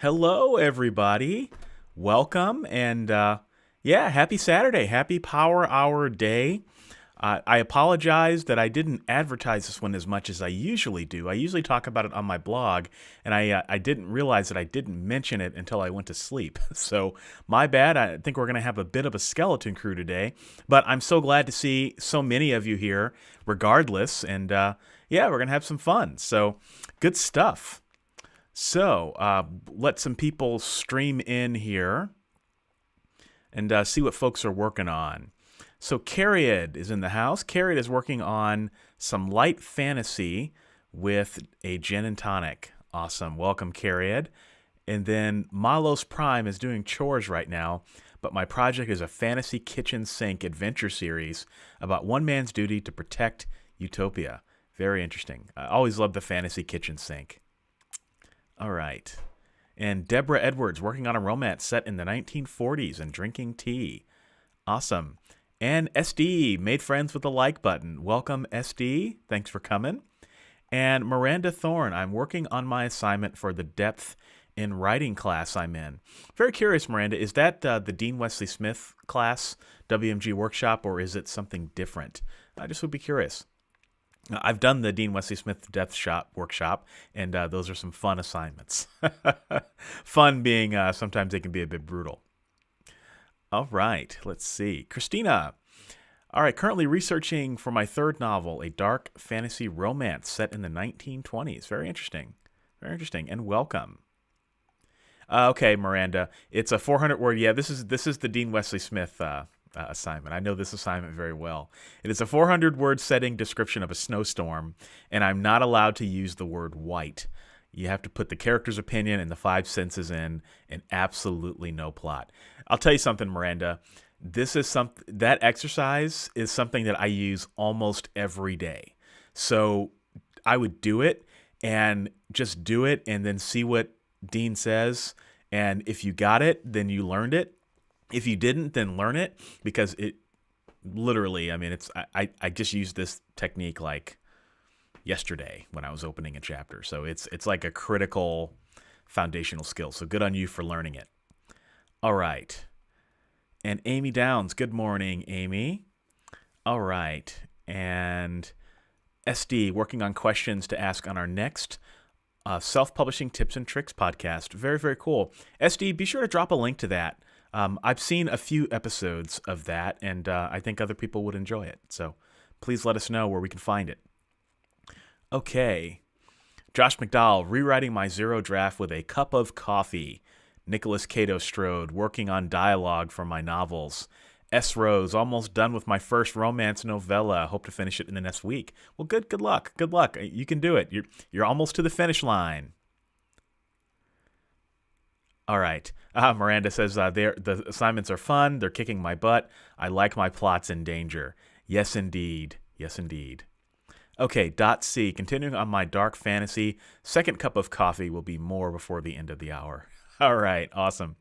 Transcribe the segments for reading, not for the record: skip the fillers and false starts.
Hello, everybody. Welcome, and Yeah, happy Saturday. Happy Power Hour Day. I apologize that I didn't advertise this one as much as I usually do. I usually talk about it on my blog, and I didn't realize that I didn't mention it until I went to sleep. So, my bad. I think we're going to have a bit of a skeleton crew today, but I'm so glad to see so many of you here, regardless. And yeah, we're going to have some fun. So, good stuff. So, let some people stream in here and see what folks are working on. So Cariad is in the house. Cariad is working on some light fantasy with a gin and tonic. Awesome. Welcome, Cariad. And then Malos Prime is doing chores right now, but my project is a fantasy kitchen sink adventure series about one man's duty to protect Utopia. Very interesting. I always love the fantasy kitchen sink. All right. And Deborah Edwards working on a romance set in the 1940s and drinking tea. Awesome. And SD made friends with the like button. Welcome, SD. Thanks for coming. And Miranda Thorne, I'm working on my assignment for the depth in writing class I'm in. Very curious, Miranda, is that the Dean Wesley Smith class, WMG workshop, or is it something different? I just would be curious. I've done the Dean Wesley Smith Depth Shop workshop, and those are some fun assignments. Fun being sometimes they can be a bit brutal. All right, let's see. Christina. All right, currently researching for my third novel, a dark fantasy romance set in the 1920s. Very interesting. Very interesting, and welcome. Okay, Miranda, it's a 400-word. Yeah, this is the Dean Wesley Smith assignment. I know this assignment very well. It is a 400-word setting description of a snowstorm, and I'm not allowed to use the word white. You have to put the character's opinion and the 5 senses in, and absolutely no plot. I'll tell you something, Miranda. That exercise is something that I use almost every day. So I would do it and just do it and then see what Dean says. And if you got it, then you learned it. If you didn't, then learn it, because it literally, I mean, I just used this technique like yesterday when I was opening a chapter. So it's like a critical foundational skill. So good on you for learning it. All right. And Amy Downs, good morning, Amy. All right. And SD, working on questions to ask on our next self-publishing tips and tricks podcast. Very, very cool. SD, be sure to drop a link to that. I've seen a few episodes of that, and I think other people would enjoy it. So please let us know where we can find it. Okay. Josh McDowell, rewriting my zero draft with a cup of coffee. Nicholas Cato Strode, working on dialogue for my novels. S. Rose, almost done with my first romance novella. Hope to finish it in the next week. Well, good luck. Good luck. You can do it. You're almost to the finish line. All right. Miranda says the assignments are fun. They're kicking my butt. I like my plots in danger. Yes, indeed. Yes, indeed. Okay, .c, continuing on my dark fantasy. Second cup of coffee will be more before the end of the hour. All right, awesome.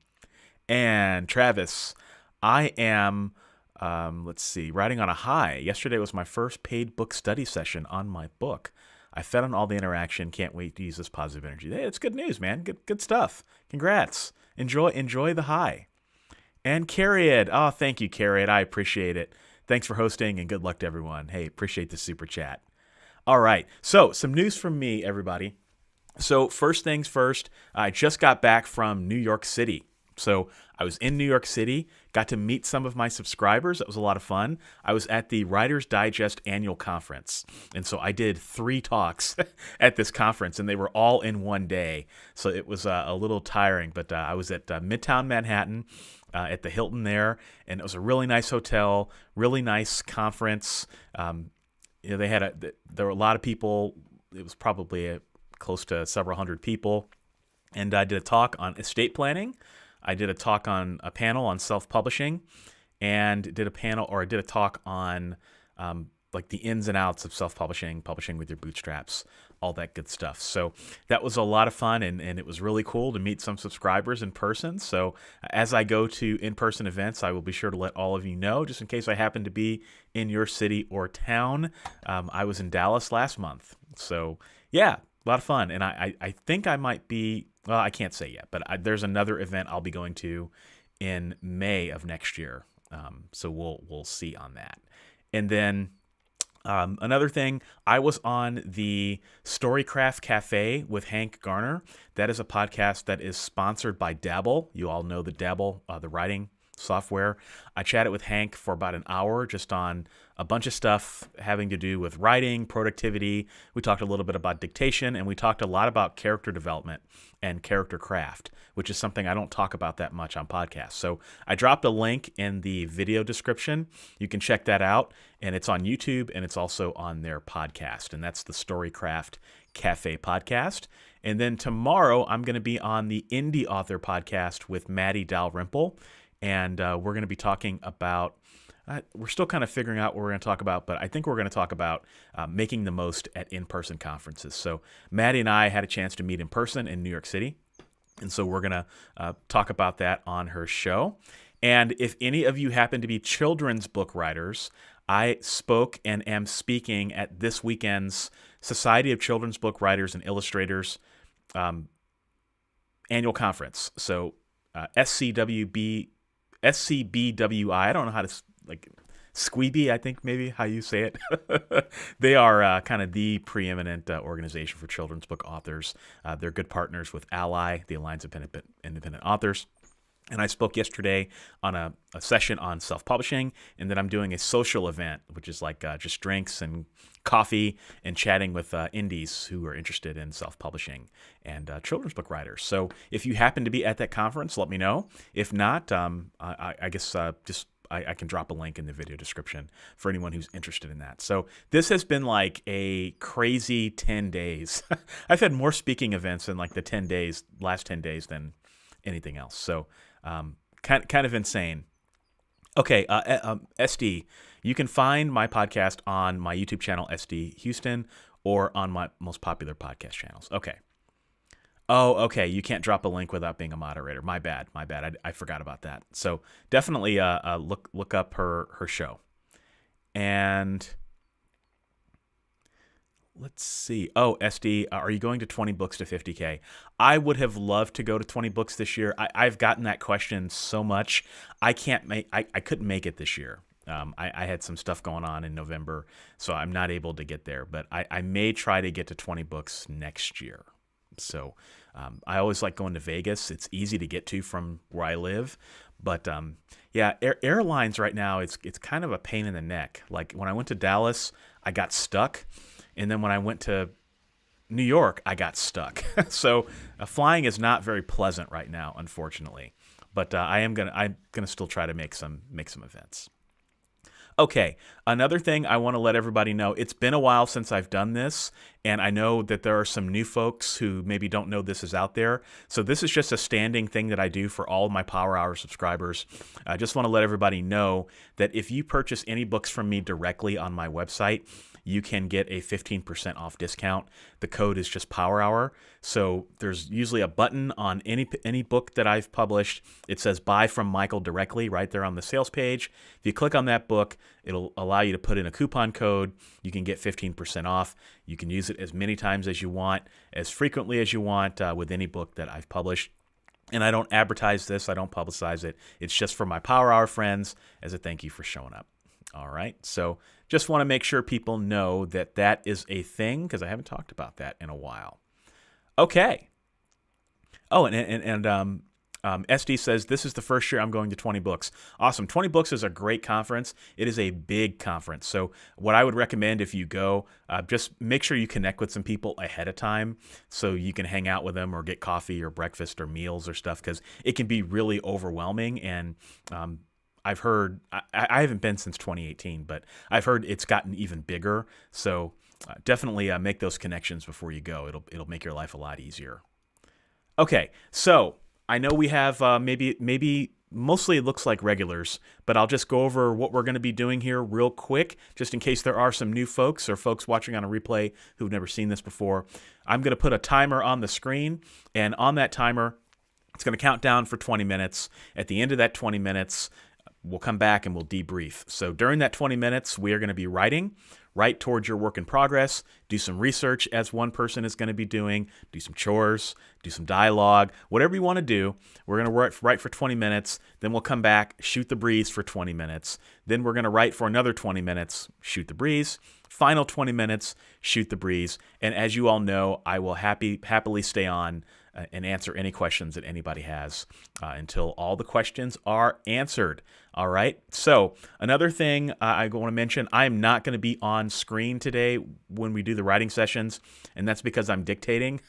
And Travis, I am, writing on a high. Yesterday was my first paid book study session on my book. I fed on all the interaction. Can't wait to use this positive energy. Hey, it's good news, man. Good stuff. Congrats. Enjoy the high. And Cariad. Oh, thank you, Cariad. I appreciate it. Thanks for hosting, and good luck to everyone. Hey, appreciate the super chat. All right. So, some news from me, everybody. So, first things first, I just got back from New York City. So, I was in New York City, got to meet some of my subscribers. That was a lot of fun. I was at the Writer's Digest annual conference. And so I did 3 talks at this conference, and they were all in one day. So it was a little tiring, but I was at Midtown Manhattan at the Hilton there, and it was a really nice hotel, really nice conference. There were a lot of people. It was probably close to several hundred people. And I did a talk on estate planning. I did a talk on a panel on self-publishing, and did a talk on like the ins and outs of self-publishing, publishing with your bootstraps, all that good stuff. So that was a lot of fun, and it was really cool to meet some subscribers in person. So as I go to in-person events, I will be sure to let all of you know, just in case I happen to be in your city or town. I was in Dallas last month. So yeah, a lot of fun. And I think I might be, well, I can't say yet, but there's another event I'll be going to in May of next year. So we'll see on that. And then another thing, I was on the Storycraft Cafe with Hank Garner. That is a podcast that is sponsored by Dabble. You all know the Dabble, the writing software. I chatted with Hank for about an hour just on a bunch of stuff having to do with writing, productivity. We talked a little bit about dictation, and we talked a lot about character development and character craft, which is something I don't talk about that much on podcasts. So I dropped a link in the video description. You can check that out, and it's on YouTube, and it's also on their podcast, and that's the Storycraft Cafe podcast. And then tomorrow, I'm going to be on the Indie Author podcast with Maddie Dalrymple, and we're going to be talking about we're still kind of figuring out what we're going to talk about, but I think we're going to talk about making the most at in-person conferences. So Maddie and I had a chance to meet in person in New York City, and so we're going to talk about that on her show. And if any of you happen to be children's book writers, I spoke and am speaking at this weekend's Society of Children's Book Writers and Illustrators annual conference. So SCBWI, I don't know how to Squeeby, I think maybe how you say it. They are kind of the preeminent organization for children's book authors. They're good partners with Ally, the Alliance of Independent Authors. And I spoke yesterday on a session on self-publishing, and then I'm doing a social event, which is like just drinks and coffee and chatting with indies who are interested in self-publishing and children's book writers. So if you happen to be at that conference, let me know. If not, I guess I can drop a link in the video description for anyone who's interested in that. So this has been like a crazy 10 days. I've had more speaking events in like the last 10 days than anything else. So kind of insane. Okay, SD, you can find my podcast on my YouTube channel, SD Houston, or on my most popular podcast channels. Okay. Oh, okay. You can't drop a link without being a moderator. My bad. I forgot about that. So definitely look up her show. And let's see. Oh, SD, are you going to 20 books to 50K? I would have loved to go to 20 books this year. I've gotten that question so much. I couldn't make it this year. I had some stuff going on in November, so I'm not able to get there. But I may try to get to 20 books next year. So I always like going to Vegas. It's easy to get to from where I live. But yeah, airlines right now, it's kind of a pain in the neck. Like when I went to Dallas, I got stuck. And then when I went to New York, I got stuck. So flying is not very pleasant right now, unfortunately. But I'm gonna still try to make some events. Okay, another thing I want to let everybody know, it's been a while since I've done this, and I know that there are some new folks who maybe don't know this is out there. So this is just a standing thing that I do for all of my Power Hour subscribers. I just want to let everybody know that if you purchase any books from me directly on my website, you can get a 15% off discount. The code is just Power Hour. So there's usually a button on any book that I've published. It says buy from Michael directly right there on the sales page. If you click on that book, it'll allow you to put in a coupon code. You can get 15% off. You can use it as many times as you want, as frequently as you want with any book that I've published. And I don't advertise this. I don't publicize it. It's just for my Power Hour friends as a thank you for showing up. All right. So just want to make sure people know that that is a thing because I haven't talked about that in a while. Okay. Oh, and SD says, this is the first year I'm going to 20 books. Awesome. 20 books is a great conference. It is a big conference. So what I would recommend if you go, just make sure you connect with some people ahead of time so you can hang out with them or get coffee or breakfast or meals or stuff because it can be really overwhelming. And I've heard, I haven't been since 2018, but I've heard it's gotten even bigger. So definitely make those connections before you go. It'll make your life a lot easier. Okay, so I know we have maybe mostly it looks like regulars, but I'll just go over what we're going to be doing here real quick, just in case there are some new folks or folks watching on a replay who've never seen this before. I'm going to put a timer on the screen, and on that timer, it's going to count down for 20 minutes. At the end of that 20 minutes, we'll come back and we'll debrief. So during that 20 minutes, we are going to be writing write towards your work in progress, do some research as one person is going to be doing, do some chores, do some dialogue, whatever you want to do. We're going to write for 20 minutes, then we'll come back, shoot the breeze for 20 minutes. Then we're going to write for another 20 minutes, shoot the breeze. Final 20 minutes, shoot the breeze. And as you all know, I will happily stay on and answer any questions that anybody has until all the questions are answered. All right. So another thing I want to mention, I am not going to be on screen today when we do the writing sessions, and that's because I'm dictating.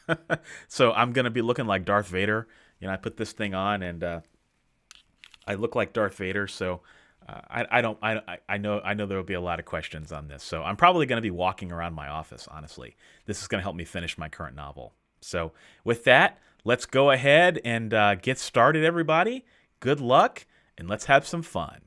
So I'm going to be looking like Darth Vader. You know, I put this thing on and I look like Darth Vader. So I know there will be a lot of questions on this. So I'm probably going to be walking around my office, honestly. This is going to help me finish my current novel. So with that, let's go ahead and get started, everybody. Good luck, and let's have some fun.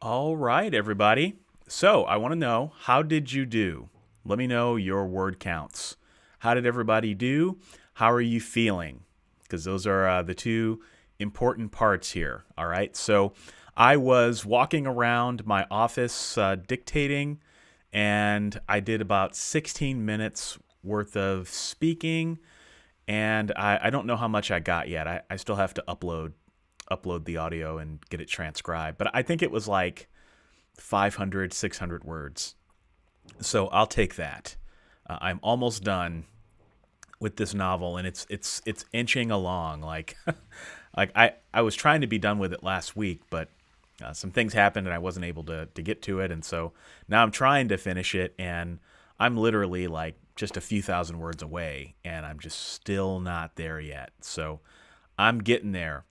All right, everybody. So I want to know, how did you do? Let me know your word counts. How did everybody do? How are you feeling? Because those are the two important parts here. All right. So I was walking around my office dictating, and I did about 16 minutes worth of speaking. And I don't know how much I got yet. I still have to upload the audio and get it transcribed. But I think it was like 500, 600 words. So I'll take that. I'm almost done with this novel, and it's inching along. Like like I was trying to be done with it last week, but some things happened and I wasn't able to get to it, and so now I'm trying to finish it, and I'm literally like just a few thousand words away, and I'm just still not there yet. So I'm getting there.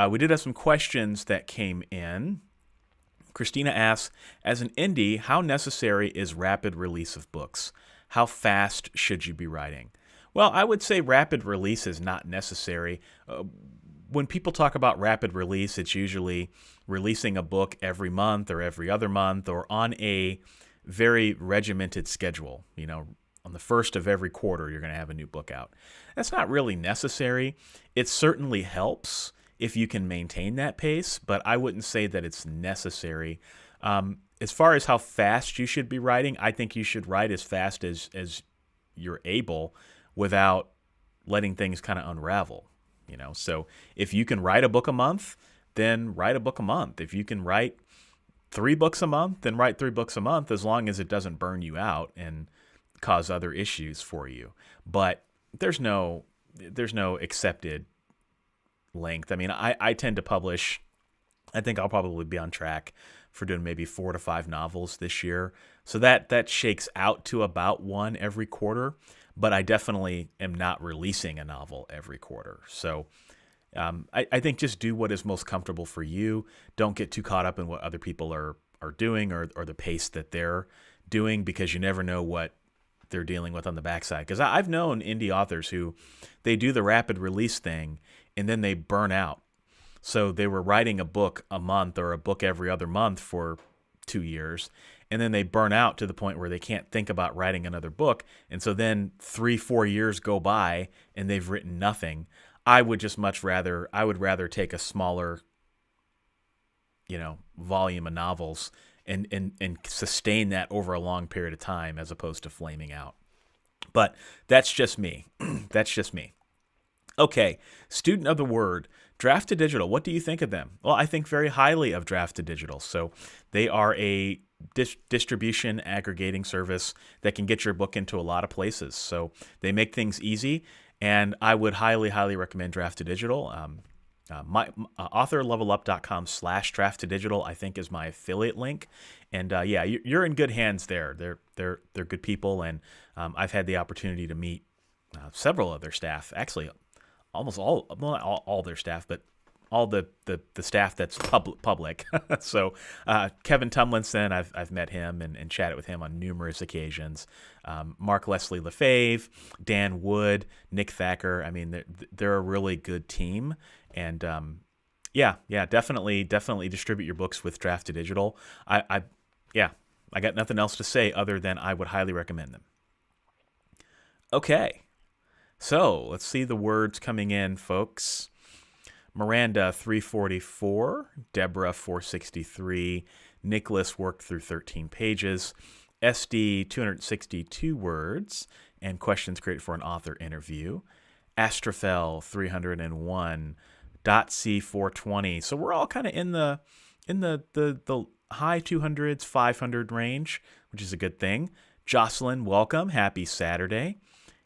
We did have some questions that came in. Christina asks, as an indie, how necessary is rapid release of books? How fast should you be writing? Well, I would say rapid release is not necessary. When people talk about rapid release, it's usually releasing a book every month or every other month or on a very regimented schedule. You know, on the first of every quarter, you're going to have a new book out. That's not really necessary. It certainly helps if you can maintain that pace, but I wouldn't say that it's necessary. As far as how fast you should be writing, I think you should write as fast as you're able without letting things kind of unravel. You know, so if you can write a book a month, then write a book a month. If you can write 3 books a month, then write 3 books a month, as long as it doesn't burn you out and cause other issues for you. But there's no accepted length. I mean, I tend to publish, I think I'll probably be on track for doing maybe 4 to 5 novels this year. So that shakes out to about 1 every quarter, but I definitely am not releasing a novel every quarter. So I think just do what is most comfortable for you. Don't get too caught up in what other people are doing or the pace that they're doing, because you never know what they're dealing with on the backside. Because I've known indie authors who they do the rapid release thing and then they burn out. So they were writing a book a month or a book every other month for 2 years, and then they burn out to the point where they can't think about writing another book. And so then 3-4 years go by and they've written nothing. I would rather take a smaller, volume of novels and sustain that over a long period of time as opposed to flaming out. But that's just me. That's just me. Okay, student of the word, Draft to Digital. What do you think of them? Well, I think very highly of Draft to Digital. So they are a distribution aggregating service that can get your book into a lot of places. So they make things easy, and I would highly, highly recommend Draft to Digital. My authorlevelup.com/draft to digital, I think, is my affiliate link. And yeah, you're in good hands there. They're good people, and I've had the opportunity to meet several of their staff, actually almost all their staff, but all the staff that's public. So Kevin Tumlinson, I've met him and chatted with him on numerous occasions. Mark Leslie Lefebvre, Dan Wood, Nick Thacker. I mean, they're a really good team. And yeah, definitely distribute your books with Draft to Digital. I got nothing else to say other than I would highly recommend them. Okay, so let's see the words coming in, folks. Miranda 344, Deborah 463, Nicholas worked through 13 pages, SD 262 words, and questions created for an author interview. Astrophel 301, .c 420. So we're all kind of in the high 200s, 500 range, which is a good thing. Jocelyn, welcome. Happy Saturday.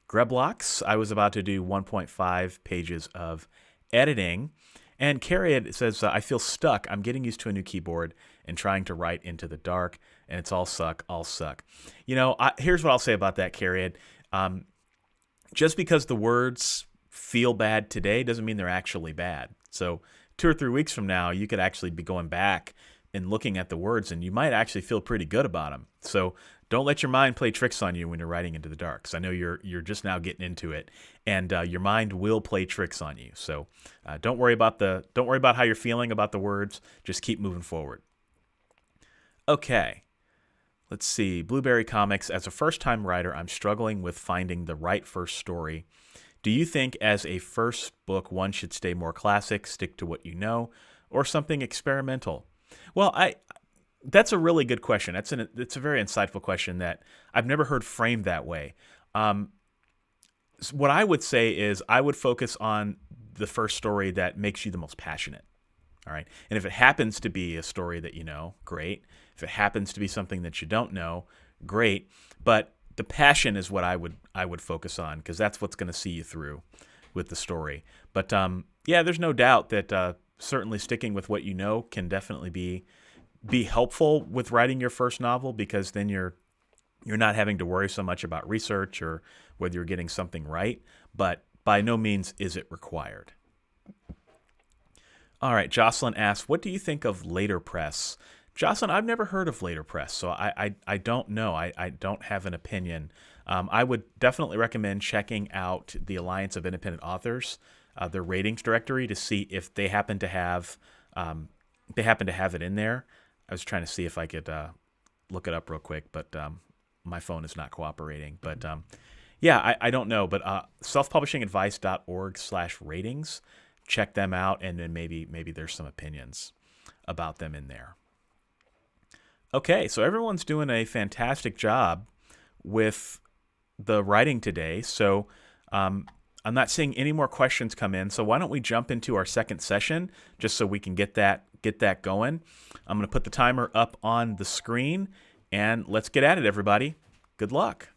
Greblocks, I was about to do 1.5 pages of editing. And Carrie says, I feel stuck. I'm getting used to a new keyboard and trying to write into the dark, and it's all suck. Here's what I'll say about that, Carrie. Just because the words feel bad today doesn't mean they're actually bad. So 2 or 3 weeks from now, you could actually be going back and looking at the words, and you might actually feel pretty good about them. So don't let your mind play tricks on you when you're writing into the dark. Because I know you're just now getting into it, and your mind will play tricks on you. So don't worry about how you're feeling about the words. Just keep moving forward. Okay. Let's see. Blueberry Comics. As a first-time writer, I'm struggling with finding the right first story. Do you think as a first book, one should stay more classic, stick to what you know, or something experimental? Well, that's a really good question. It's a very insightful question that I've never heard framed that way. Um, what I would say is I would focus on the first story that makes you the most passionate. All right. And if it happens to be a story that you know, great. If it happens to be something that you don't know, great. But the passion is what I would focus on, because that's what's going to see you through with the story. But yeah, there's no doubt that certainly sticking with what you know can definitely be helpful with writing your first novel, because then you're not having to worry so much about research or whether you're getting something right. But by no means is it required. All right, Jocelyn asks, what do you think of later press? Jocelyn, I've never heard of later press, so I don't know. I don't have an opinion. I would definitely recommend checking out the Alliance of Independent Authors, their ratings directory, to see if they happen to have it in there. I was trying to see if I could look it up real quick, but my phone is not cooperating. But yeah, I don't know. But selfpublishingadvice.org/ratings. Check them out, and then maybe there's some opinions about them in there. Okay, so everyone's doing a fantastic job with the writing today. So I'm not seeing any more questions come in. So why don't we jump into our second session, just so we can get that going. I'm going to put the timer up on the screen, and let's get at it, everybody. Good luck.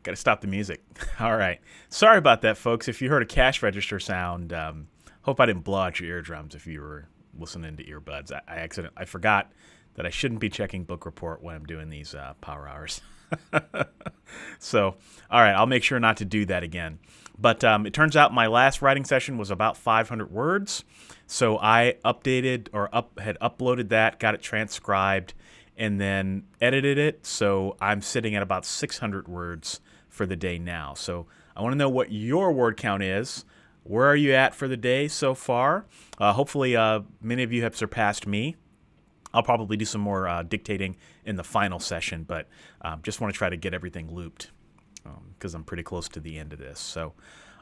got to stop the music. All right. Sorry about that, folks. If you heard a cash register sound, hope I didn't blow out your eardrums if you were listening to earbuds. I forgot that I shouldn't be checking book report when I'm doing these power hours. So, all right, I'll make sure not to do that again. But it turns out my last writing session was about 500 words. So I updated or had uploaded that, got it transcribed, and then edited it. So I'm sitting at about 600 words for the day now. So I want to know what your word count is. Where are you at for the day so far? Hopefully many of you have surpassed me. I'll probably do some more dictating in the final session, but just want to try to get everything looped because I'm pretty close to the end of this. So,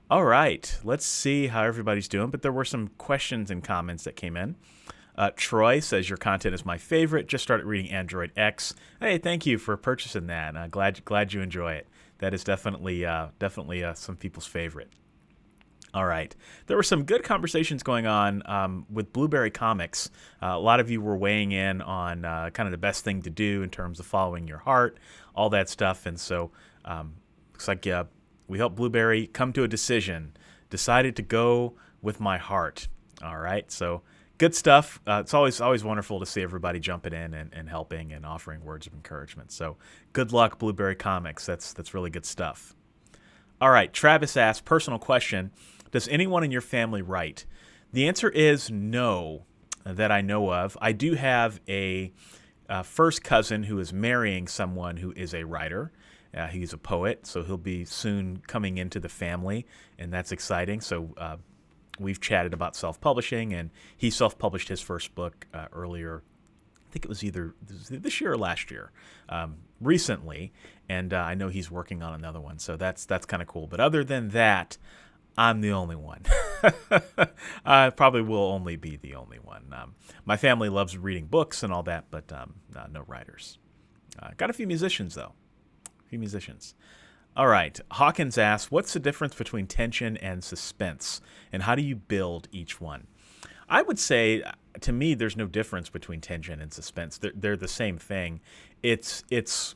all right, let's see how everybody's doing. But there were some questions and comments that came in. Troy says, your content is my favorite. Just started reading Android X. Hey, thank you for purchasing that. Glad you enjoy it. That is definitely some people's favorite. All right. There were some good conversations going on with Blueberry Comics. A lot of you were weighing in on kind of the best thing to do in terms of following your heart, all that stuff. And so looks like we helped Blueberry come to a decision. Decided to go with my heart. All right. So good stuff. It's always wonderful to see everybody jumping in and helping and offering words of encouragement. So good luck, Blueberry Comics. That's really good stuff. All right. Travis asks, personal question. Does anyone in your family write? The answer is no, that I know of. I do have a first cousin who is marrying someone who is a writer. He's a poet, so he'll be soon coming into the family, and that's exciting. So we've chatted about self-publishing, and he self-published his first book earlier. I think it was either this year or last year, recently, and I know he's working on another one. So that's kind of cool. But other than that, I'm the only one. I probably will only be the only one. My family loves reading books and all that, but no writers. Got a few musicians, though. A few musicians. All right. Hawkins asks, what's the difference between tension and suspense, and how do you build each one? I would say, to me, there's no difference between tension and suspense. They're the same thing. It's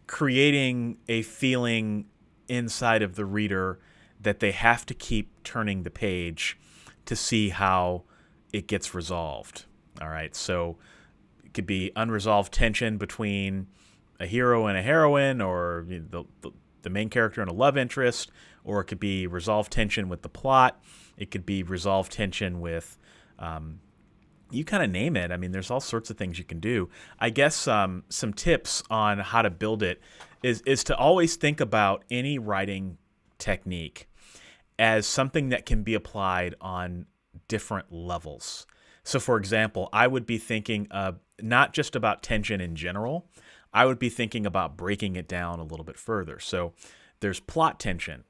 creating a feeling inside of the reader that they have to keep turning the page to see how it gets resolved. All right, so it could be unresolved tension between a hero and a heroine, or the main character and a love interest, or it could be resolved tension with the plot. It could be resolved tension with, you kind of name it. I mean, there's all sorts of things you can do. I guess some tips on how to build it is to always think about any writing technique as something that can be applied on different levels. So, for example, I would be thinking not just about tension in general. I would be thinking about breaking it down a little bit further. So there's plot tension.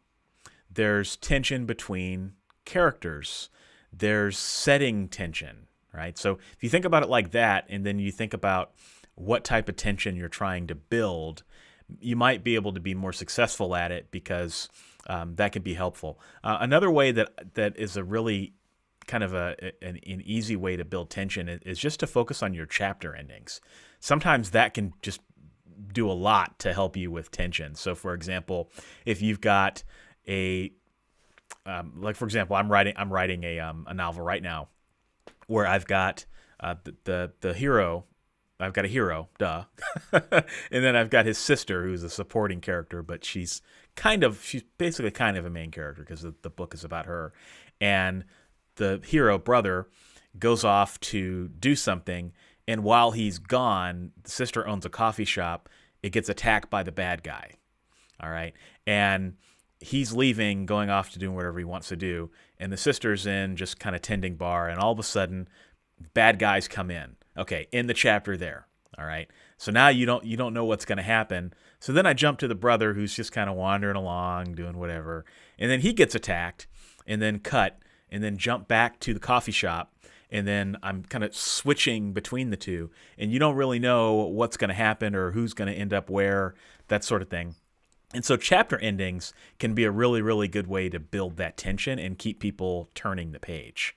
There's tension between characters. There's setting tension, right? So if you think about it like that, and then you think about what type of tension you're trying to build, you might be able to be more successful at it because that can be helpful. Another way that is a really kind of an easy way to build tension is just to focus on your chapter endings. Sometimes that can just do a lot to help you with tension. So, for example, if you've got like for example, I'm writing a novel right now where I've got the hero. I've got a hero, duh. And then I've got his sister, who's a supporting character, but she's basically kind of a main character because the book is about her. And the hero brother goes off to do something, and while he's gone, the sister owns a coffee shop. It gets attacked by the bad guy. All right. And he's leaving, going off to do whatever he wants to do. And the sister's in just kind of tending bar, and all of a sudden, bad guys come in. Okay, in the chapter there. All right. So now you don't know what's going to happen. So then I jump to the brother who's just kind of wandering along, doing whatever. And then he gets attacked, and then cut, and then jump back to the coffee shop. And then I'm kind of switching between the two. And you don't really know what's going to happen or who's going to end up where, that sort of thing. And so chapter endings can be a really, really good way to build that tension and keep people turning the page.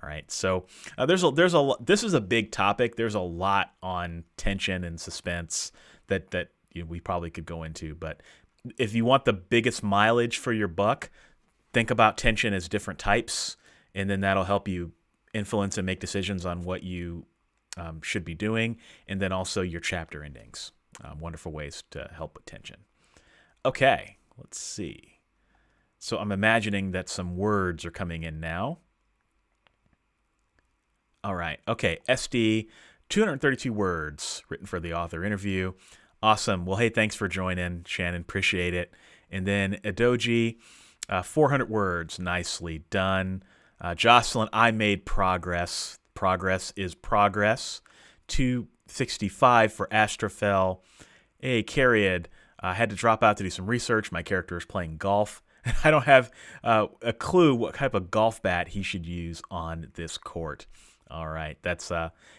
All right, so this is a big topic. There's a lot on tension and suspense that we probably could go into, but if you want the biggest mileage for your buck, think about tension as different types, and then that'll help you influence and make decisions on what you should be doing, and then also your chapter endings. Wonderful ways to help with tension. Okay, let's see. So I'm imagining that some words are coming in now. All right. Okay, SD, 232 words written for the author interview. Awesome. Well, hey, thanks for joining, Shannon. Appreciate it. And then Adoji, 400 words. Nicely done. Jocelyn, I made progress. Progress is progress. 265 for Astrophel. Hey, Cariad, I had to drop out to do some research. My character is playing golf. I don't have a clue what type of golf bat he should use on this court. All right, that's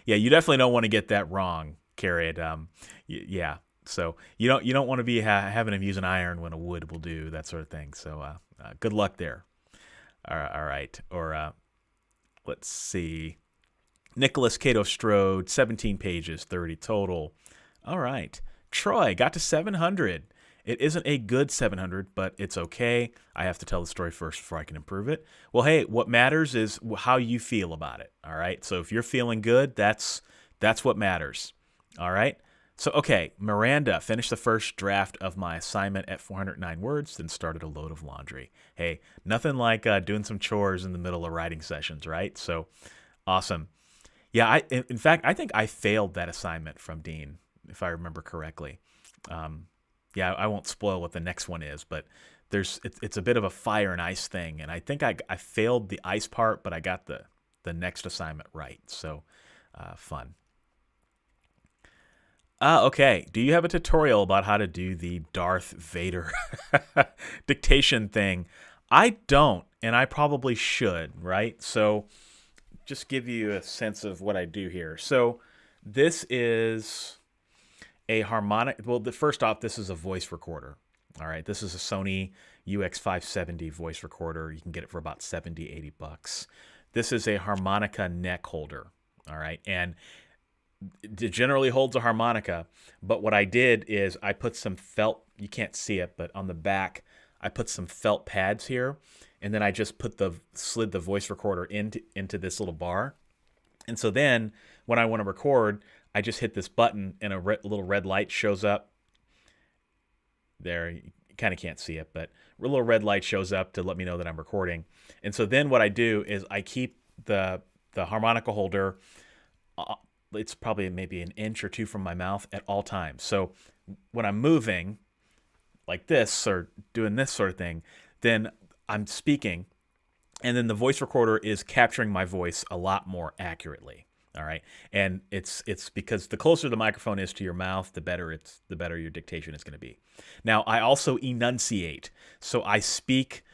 you definitely don't want to get that wrong, Cariad. Yeah, so you don't want to be having him use an iron when a wood will do, that sort of thing. So good luck there. All right, or let's see. Nicholas Cato Strode, 17 pages, 30 total. All right. Troy got to 700. It isn't a good 700, but it's okay. I have to tell the story first before I can improve it. Well, hey, what matters is how you feel about it. All right. So if you're feeling good, that's what matters. All right. So, okay, Miranda finished the first draft of my assignment at 409 words, then started a load of laundry. Hey, nothing like doing some chores in the middle of writing sessions, right? So, awesome. Yeah, in fact, I think I failed that assignment from Dean, if I remember correctly. Yeah, I won't spoil what the next one is, but it's a bit of a fire and ice thing, and I think I failed the ice part, but I got the next assignment right. So, fun. Okay. Do you have a tutorial about how to do the Darth Vader dictation thing? I don't, and I probably should, right? So just give you a sense of what I do here. So this is a harmonic. Well, first off, this is a voice recorder. All right. This is a Sony UX570 voice recorder. You can get it for about $70-$80. This is a harmonica neck holder. All right. And it generally holds a harmonica, but what I did is I put some felt, you can't see it, but on the back, I put some felt pads here, and then I just slid the voice recorder into this little bar. And so then when I want to record, I just hit this button and a little red light shows up. There, you kind of can't see it, but a little red light shows up to let me know that I'm recording. And so then what I do is I keep the harmonica holder, it's probably maybe an inch or two from my mouth at all times. So when I'm moving like this or doing this sort of thing, then I'm speaking, and then the voice recorder is capturing my voice a lot more accurately. All right, and it's because the closer the microphone is to your mouth, the better your dictation is going to be. Now, I also enunciate, so I speak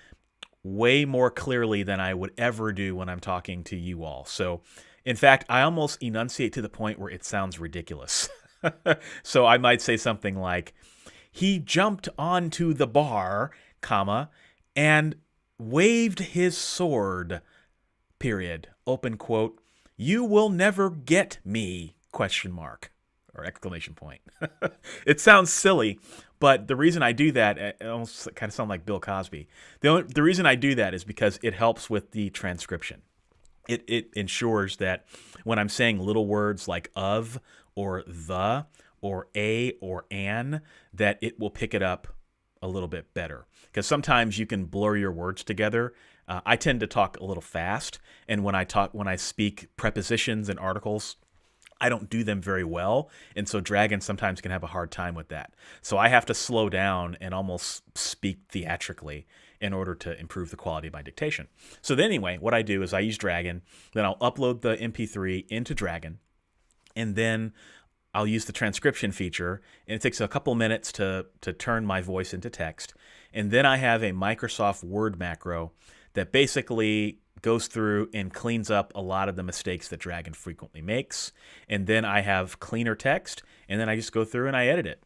way more clearly than I would ever do when I'm talking to you all. So, in fact, I almost enunciate to the point where it sounds ridiculous. So I might say something like, "He jumped onto the bar, comma, and waved his sword, period, open quote. You will never get me, question mark, or exclamation point." It sounds silly, but the reason I do that, it almost kind of sounds like Bill Cosby. The reason I do that is because it helps with the transcription. It ensures that when I'm saying little words like of or the or a or an, that it will pick it up a little bit better. Because sometimes you can blur your words together. I tend to talk a little fast, and when I speak prepositions and articles, I don't do them very well, and so dragons sometimes can have a hard time with that. So I have to slow down and almost speak theatrically in order to improve the quality of my dictation. So then anyway, what I do is I use Dragon, then I'll upload the MP3 into Dragon, and then I'll use the transcription feature, and it takes a couple minutes to turn my voice into text. And then I have a Microsoft Word macro that basically goes through and cleans up a lot of the mistakes that Dragon frequently makes. And then I have cleaner text, and then I just go through and I edit it.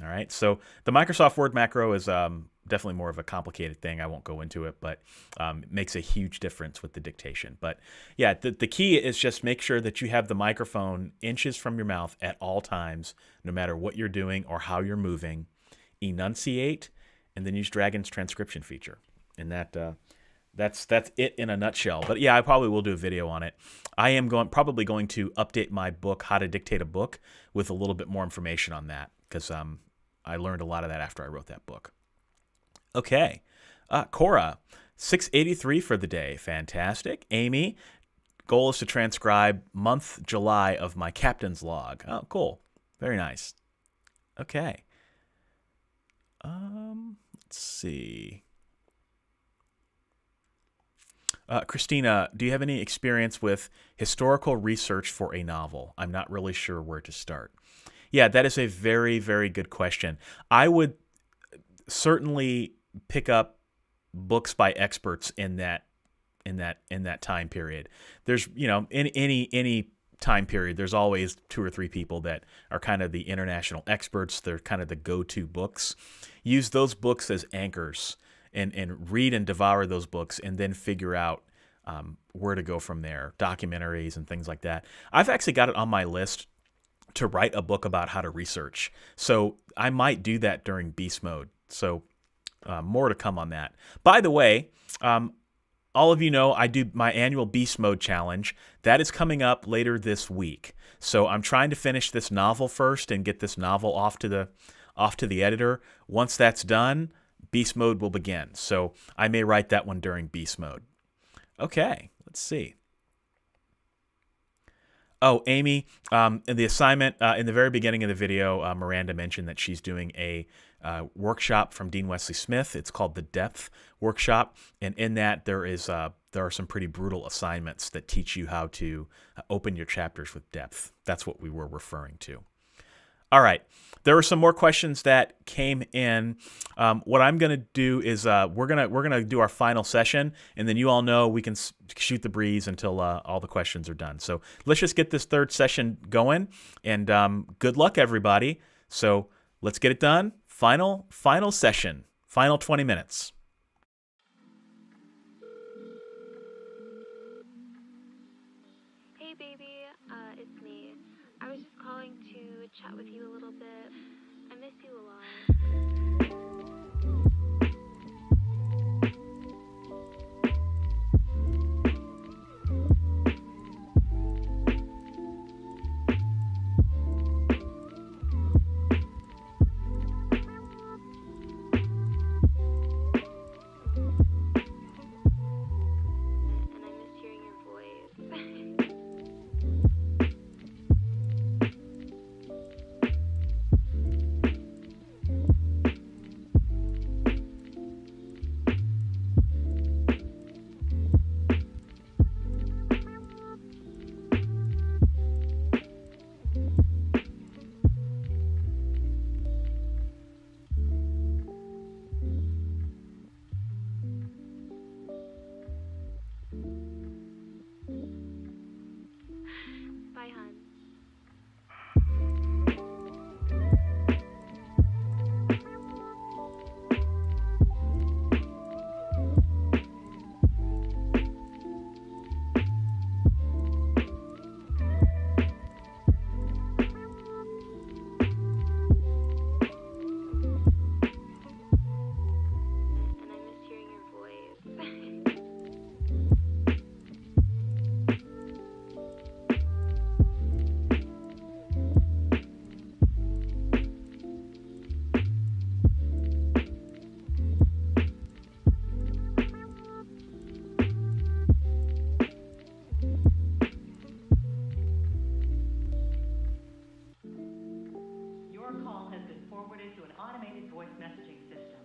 All right, so the Microsoft Word macro is definitely more of a complicated thing. I won't go into it, but it makes a huge difference with the dictation. But yeah, the key is just make sure that you have the microphone inches from your mouth at all times, no matter what you're doing or how you're moving. Enunciate, and then use Dragon's transcription feature. And that's it in a nutshell. But yeah, I probably will do a video on it. I am probably going to update my book, How to Dictate a Book, with a little bit more information on that, because I learned a lot of that after I wrote that book. Okay. Cora, 683 for the day. Fantastic. Amy, goal is to transcribe month July of my captain's log. Oh, cool. Very nice. Okay. Let's see. Christina, do you have any experience with historical research for a novel? I'm not really sure where to start. Yeah, that is a very, very good question. I would certainly pick up books by experts in that time period. There's, in any time period, there's always 2 or 3 people that are kind of the international experts. They're kind of the go-to books. Use those books as anchors and read and devour those books, and then figure out where to go from there. Documentaries and things like that. I've actually got it on my list to write a book about how to research. So I might do that during Beast Mode. So more to come on that. By the way, all of you know I do my annual Beast Mode challenge. That is coming up later this week. So I'm trying to finish this novel first and get this novel off to the editor. Once that's done, Beast Mode will begin. So I may write that one during Beast Mode. Okay, let's see. Oh, Amy, in the assignment, in the very beginning of the video, Miranda mentioned that she's doing a workshop from Dean Wesley Smith. It's called the Depth Workshop. And in that, there are some pretty brutal assignments that teach you how to open your chapters with depth. That's what we were referring to. All right. There were some more questions that came in. What I'm going to do is we're gonna do our final session, and then you all know we can shoot the breeze until all the questions are done. So let's just get this third session going, and good luck, everybody. So let's get it done. Final session. Final 20 minutes. Hey, baby. It's me. I was just calling to chat with you a little bit. I miss you a lot. And I miss hearing your voice. Bye, hon. And I miss hearing your voice. Your call has been forwarded to an automated voice messaging system.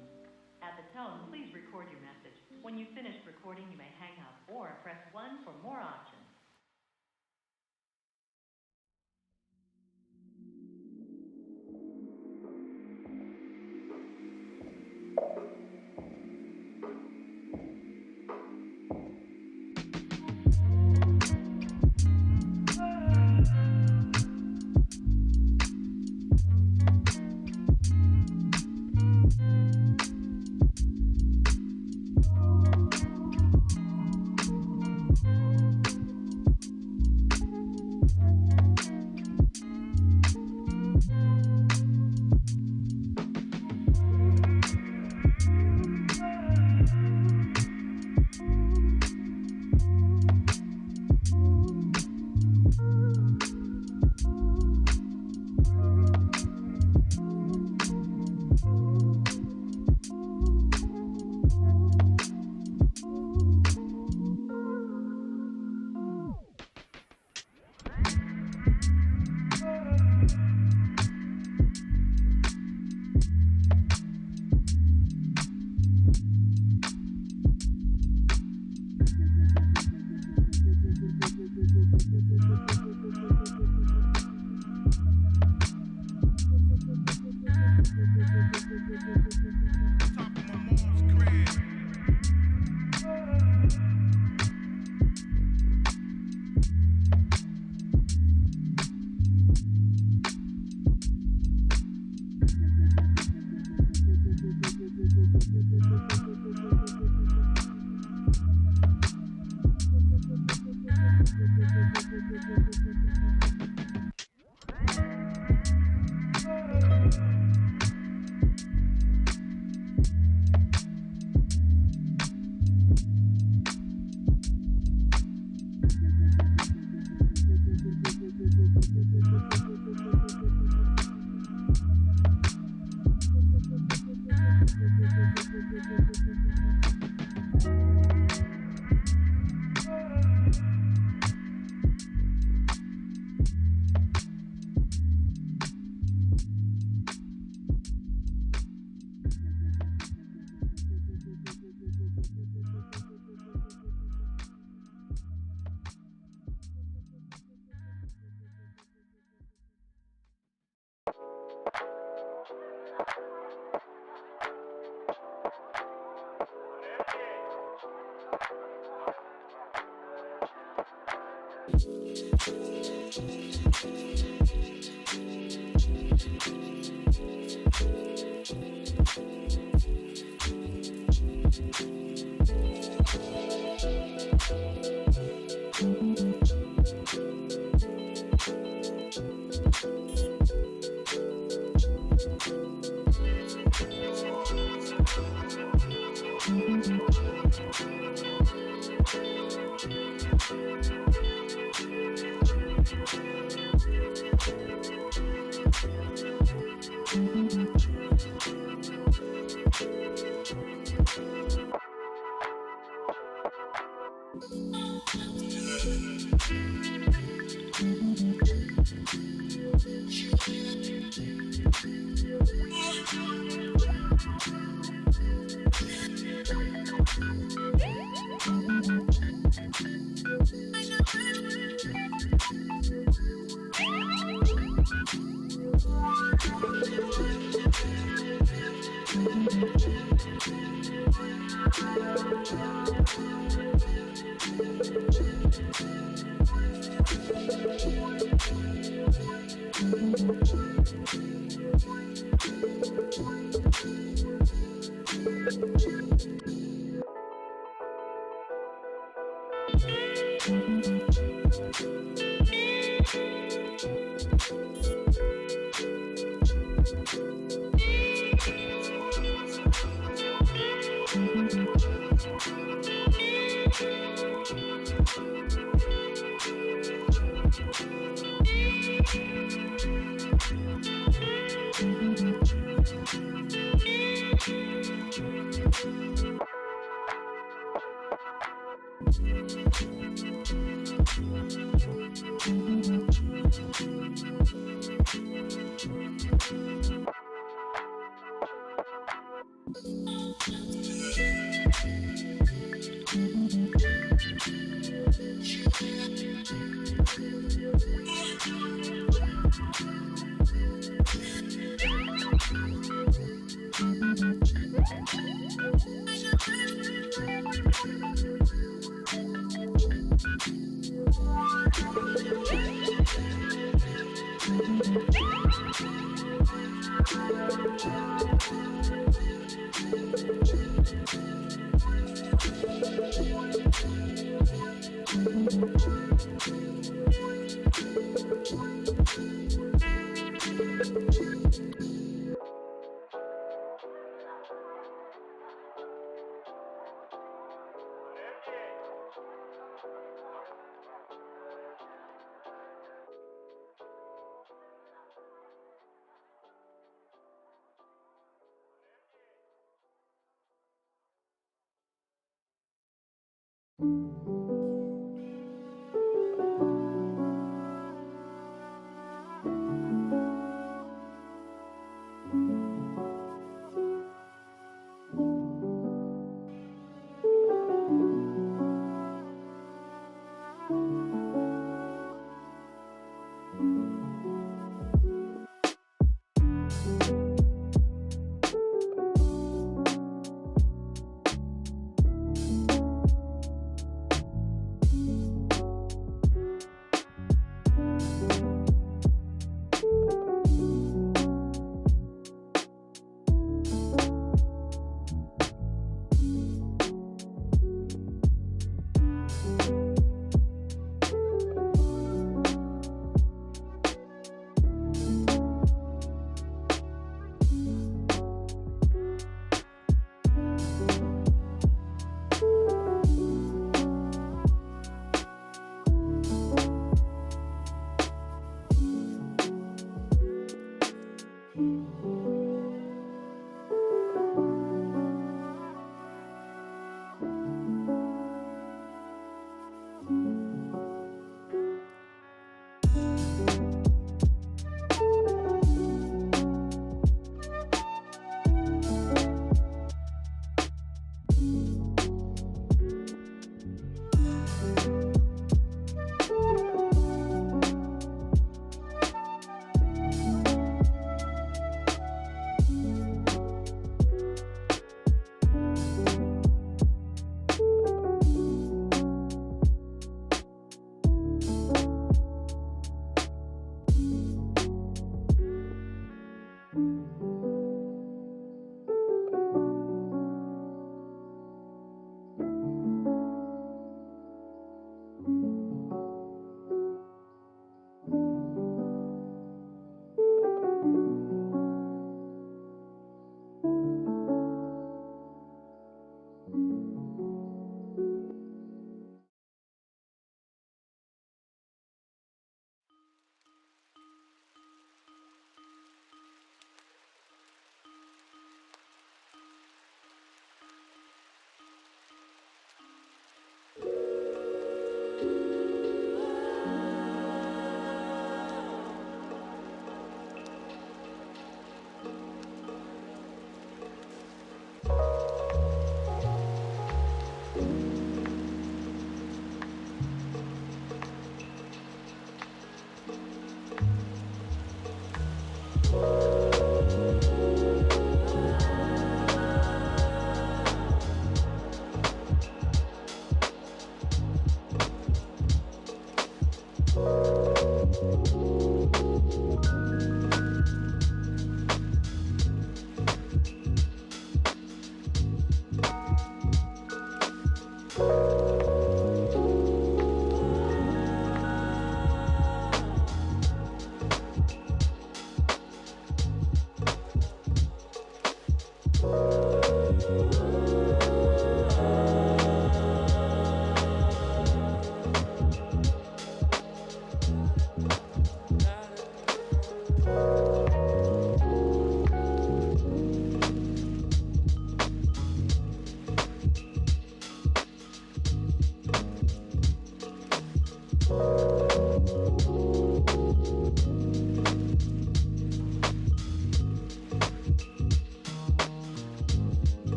At the tone, please record your message. When you've finished recording, you may hang up or press 1 for more options.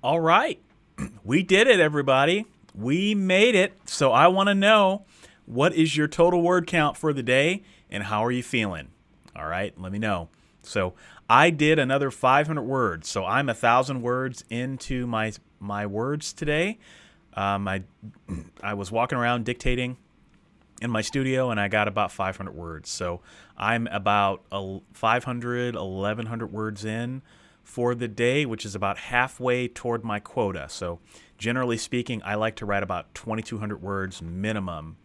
All right. We did it, everybody. We made it. So I want to know, what is your total word count for the day and how are you feeling? All right, let me know. So I did another 500 words. So I'm 1,000 words into my words today. I was walking around dictating in my studio and I got about 500 words. So I'm about 500, 1,100 words in for the day, which is about halfway toward my quota. So generally speaking, I like to write about 2,200 words minimum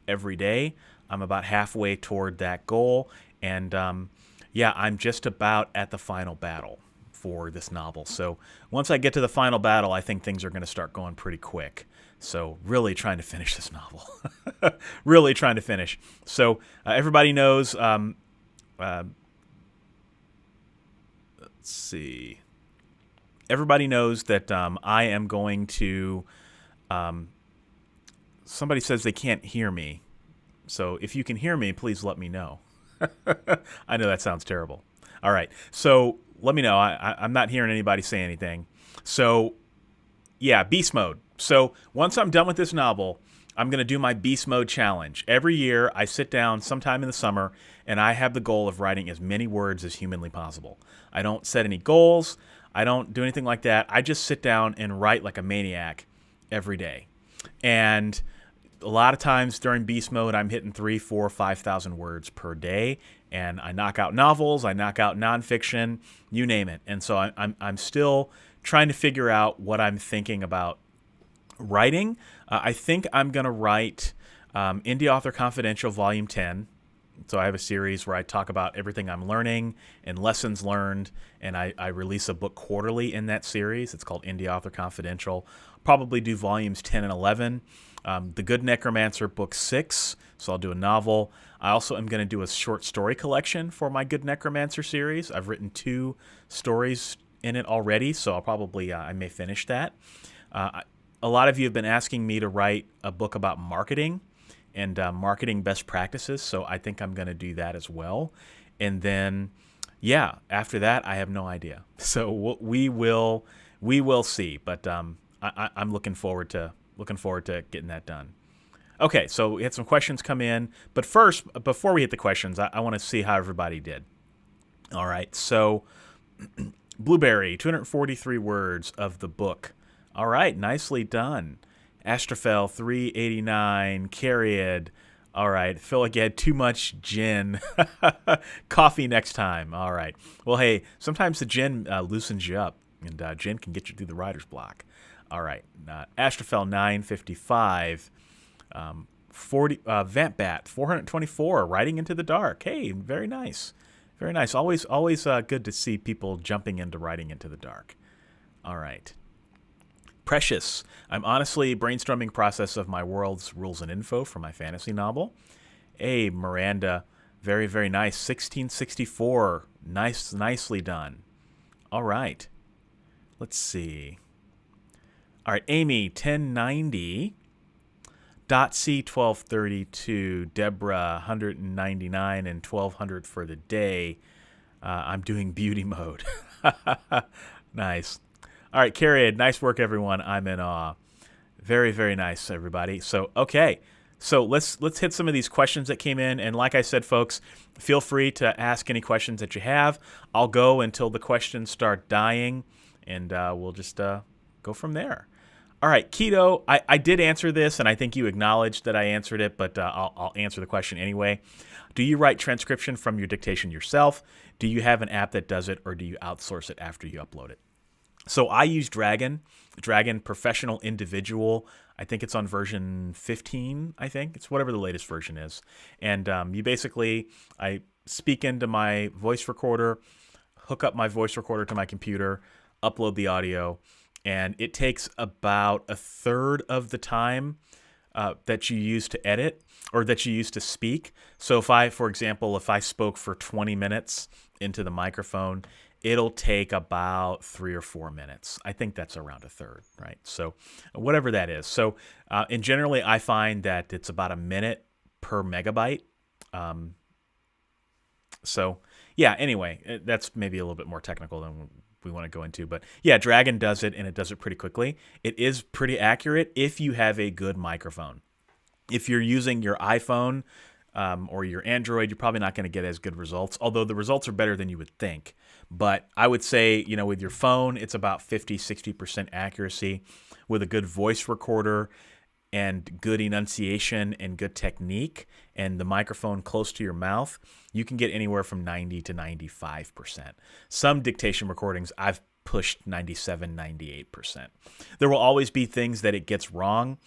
every day. I'm about halfway toward that goal. And yeah, I'm just about at the final battle for this novel. So once I get to the final battle, I think things are going to start going pretty quick. So really trying to finish this novel. Really trying to finish. So everybody knows, let's see. Everybody knows that I am going to, somebody says they can't hear me. So if you can hear me, please let me know. I know that sounds terrible. All right. So let me know. I'm not hearing anybody say anything. So yeah, beast mode. So once I'm done with this novel, I'm going to do my beast mode challenge. Every year I sit down sometime in the summer and I have the goal of writing as many words as humanly possible. I don't set any goals. I don't do anything like that. I just sit down and write like a maniac every day. And a lot of times during beast mode, I'm hitting 3,000, 4,000, 5,000 words per day. And I knock out novels, I knock out nonfiction, you name it. And so I'm still trying to figure out what I'm thinking about writing. I think I'm going to write Indie Author Confidential Volume 10. So I have a series where I talk about everything I'm learning and lessons learned, and I release a book quarterly in that series. It's called Indie Author Confidential. Probably do volumes 10 and 11. The Good Necromancer, book 6, so I'll do a novel. I also am going to do a short story collection for my Good Necromancer series. I've written 2 stories in it already, so I'll probably, I may finish that. A lot of you have been asking me to write a book about marketing and marketing best practices, so I think I'm going to do that as well. And then, yeah, after that, I have no idea. So we will see, but I'm looking forward to getting that done. Okay, so we had some questions come in, but first, before we hit the questions, I want to see how everybody did. All right, so Blueberry, 243 words of the book. All right, nicely done. Astrophel, 389. Cariad. All right, feel like you had too much gin. Coffee next time. All right. Well, hey, sometimes the gin loosens you up, and gin can get you through the writer's block. All right. Astrophel, 955. 40. Vantbat, 424. Writing into the dark. Hey, very nice. Very nice. Always good to see people jumping into writing into the dark. All right. Precious. I'm honestly brainstorming process of my world's rules and info for my fantasy novel. Hey, Miranda. Very, very nice. 1664. Nicely done. All right. Let's see. All right, Amy, 1090. C 1232. Deborah, 199 and 1200 for the day. I'm doing beauty mode. Nice. All right, Cariad, nice work, everyone. I'm in awe. Very, very nice, everybody. So, okay. So let's hit some of these questions that came in. And like I said, folks, feel free to ask any questions that you have. I'll go until the questions start dying, and we'll just go from there. All right, Keto, I did answer this, and I think you acknowledged that I answered it, but I'll answer the question anyway. Do you write transcription from your dictation yourself? Do you have an app that does it, or do you outsource it after you upload it? So I use Dragon Professional Individual. I think it's on version 15, I think. It's whatever the latest version is. And I speak into my voice recorder, hook up my voice recorder to my computer, upload the audio, and it takes about a third of the time that you use to edit or that you use to speak. So for example, if I spoke for 20 minutes into the microphone, it'll take about 3 or 4 minutes. I think that's around a third, right? So whatever that is. So and generally, I find that it's about a minute per megabyte. So yeah, anyway, that's maybe a little bit more technical than we want to go into. But yeah, Dragon does it, and it does it pretty quickly. It is pretty accurate if you have a good microphone. If you're using your iPhone or your Android, you're probably not going to get as good results, although the results are better than you would think. But I would say, with your phone, it's about 50-60% accuracy. With a good voice recorder and good enunciation and good technique and the microphone close to your mouth, you can get anywhere from 90 to 95%. Some dictation recordings, I've pushed 97, 98%. There will always be things that it gets wrong.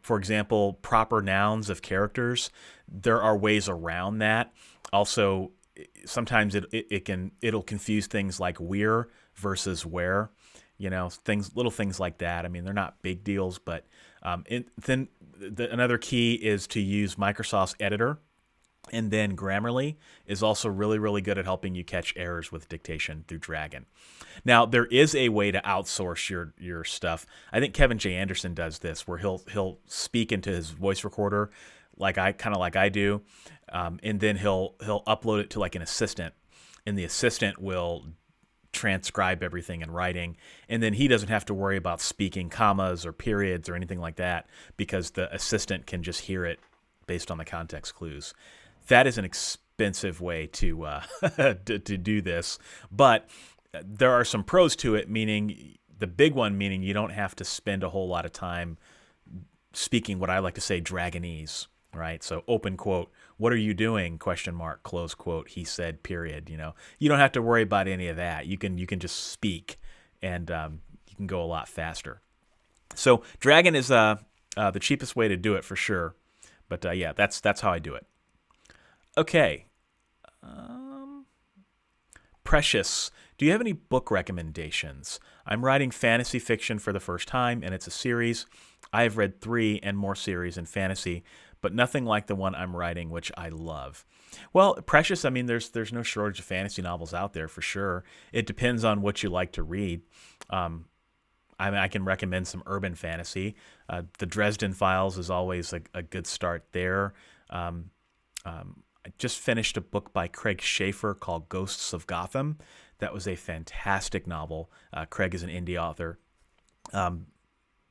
For example, proper nouns of characters. There are ways around that. Also, sometimes it'll confuse things like we're versus where. Little things like that. I mean, they're not big deals, but another key is to use Microsoft's editor. And then Grammarly is also really, really good at helping you catch errors with dictation through Dragon. Now, there is a way to outsource your stuff. I think Kevin J. Anderson does this, where he'll speak into his voice recorder, like I do, and then he'll upload it to like an assistant, and the assistant will transcribe everything in writing, and then he doesn't have to worry about speaking commas or periods or anything like that, because the assistant can just hear it based on the context clues. That is an expensive way to to do this, but there are some pros to it, meaning the big one meaning you don't have to spend a whole lot of time speaking what I like to say Dragonese, right? So open quote, what are you doing? Question mark, close quote, he said, period. You don't have to worry about any of that. You can just speak, and you can go a lot faster. So Dragon is the cheapest way to do it for sure. But yeah, that's how I do it. Okay. Precious, do you have any book recommendations? I'm writing fantasy fiction for the first time, and it's a series. I have read 3 and more series in fantasy, but nothing like the one I'm writing, which I love. Well, Precious, I mean, there's no shortage of fantasy novels out there for sure. It depends on what you like to read. I can recommend some urban fantasy. The Dresden Files is always a good start there. I just finished a book by Craig Schaefer called Ghosts of Gotham. That was a fantastic novel. Craig is an indie author.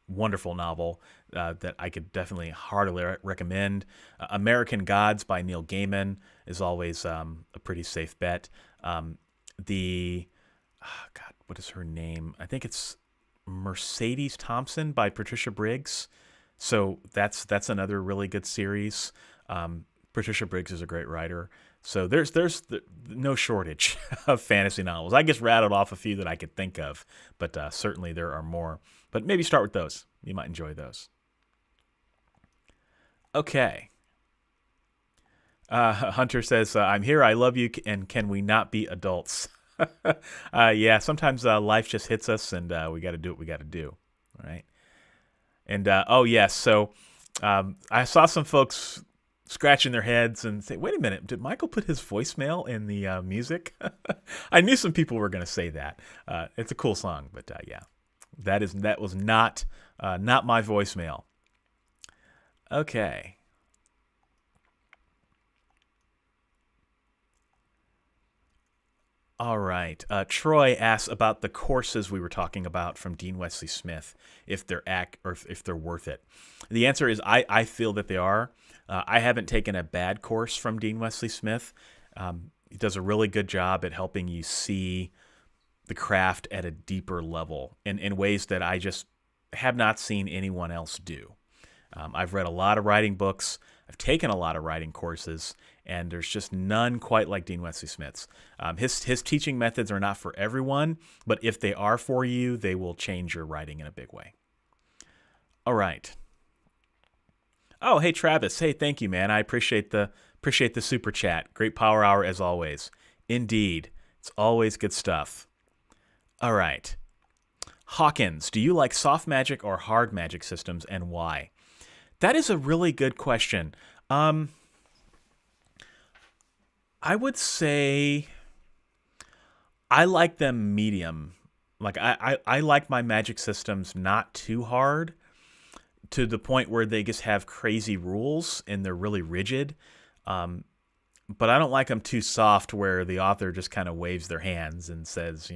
Wonderful novel that I could definitely heartily recommend. American Gods by Neil Gaiman is always a pretty safe bet. God, what is her name? I think it's Mercedes Thompson by Patricia Briggs. So that's another really good series. Patricia Briggs is a great writer. So there's no shortage of fantasy novels. I just rattled off a few that I could think of, but certainly there are more. But maybe start with those. You might enjoy those. Okay. Hunter says, I'm here, I love you, and can we not be adults? Yeah, sometimes life just hits us, and we got to do what we got to do. All right. And, yes, so I saw some folks scratching their heads and say, wait a minute, did Michael put his voicemail in the music? I knew some people were going to say that. It's a cool song, but yeah, that was not my voicemail. Okay. All right. Troy asks about the courses we were talking about from Dean Wesley Smith, if they're if they're worth it. The answer is I feel that they are. I haven't taken a bad course from Dean Wesley Smith. He does a really good job at helping you see the craft at a deeper level in ways that I just have not seen anyone else do. I've read a lot of writing books. I've taken a lot of writing courses, and there's just none quite like Dean Wesley Smith's. His teaching methods are not for everyone, but if they are for you, they will change your writing in a big way. All right. Oh, hey, Travis. Hey, thank you, man. I appreciate the super chat. Great power hour as always. Indeed. It's always good stuff. All right. Hawkins, do you like soft magic or hard magic systems, and why? That is a really good question. I would say I like them medium. Like I like my magic systems not too hard, to the point where they just have crazy rules and they're really rigid. But I don't like them too soft where the author just kind of waves their hands and says,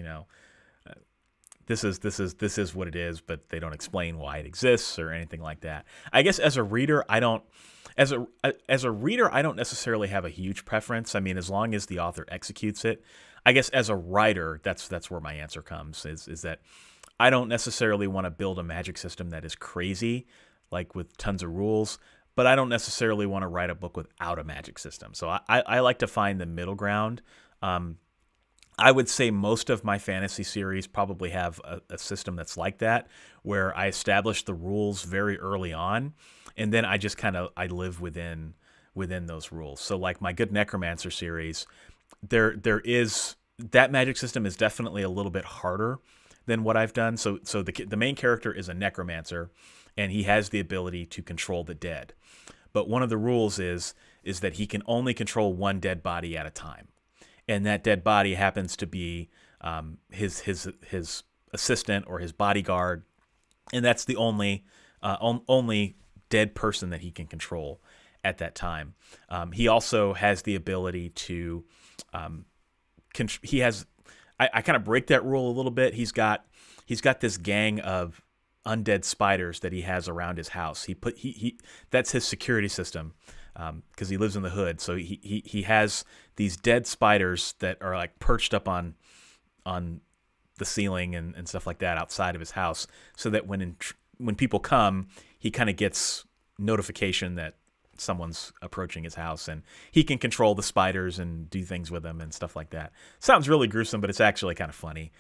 this is what it is, but they don't explain why it exists or anything like that. I guess as a reader, I don't as a reader, I don't necessarily have a huge preference. I mean, as long as the author executes it. I guess as a writer, that's where my answer comes, is that I don't necessarily want to build a magic system that is crazy, like with tons of rules, but I don't necessarily want to write a book without a magic system. So I like to find the middle ground. I would say most of my fantasy series probably have a system that's like that, where I establish the rules very early on, and then I just I live within those rules. So like my Good Necromancer series, there is that magic system is definitely a little bit harder than what I've done. So the main character is a necromancer, and he has the ability to control the dead. But one of the rules is that he can only control one dead body at a time, and that dead body happens to be his assistant or his bodyguard, and that's the only dead person that he can control at that time. He also has the ability to I kind of break that rule a little bit. He's got this gang of undead spiders that he has around his house. He that's his security system, because he lives in the hood. So he has these dead spiders that are like perched up on the ceiling and stuff like that outside of his house, so that when people come, he kind of gets notification that someone's approaching his house, and he can control the spiders and do things with them and stuff like that. Sounds really gruesome, but it's actually kind of funny.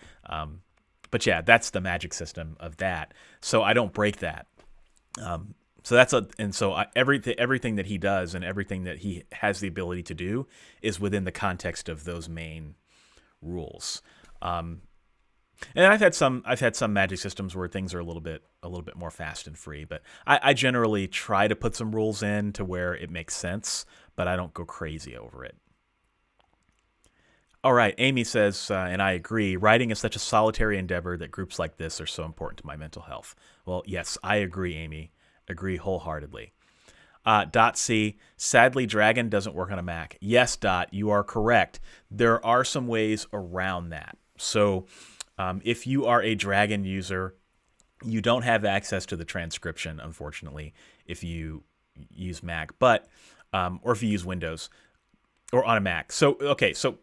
But yeah, that's the magic system of that. So I don't break that. Everything that he does and everything that he has the ability to do is within the context of those main rules. And I've had some magic systems where things are a little bit more fast and free, but I generally try to put some rules in to where it makes sense, but I don't go crazy over it. All right, Amy says, and I agree, writing is such a solitary endeavor that groups like this are so important to my mental health. Well, yes, I agree, Amy. Agree wholeheartedly. Dot C, sadly, Dragon doesn't work on a Mac. Yes, Dot, you are correct. There are some ways around that. So if you are a Dragon user, you don't have access to the transcription, unfortunately, if you use Mac, but or if you use Windows or on a Mac. So, okay, so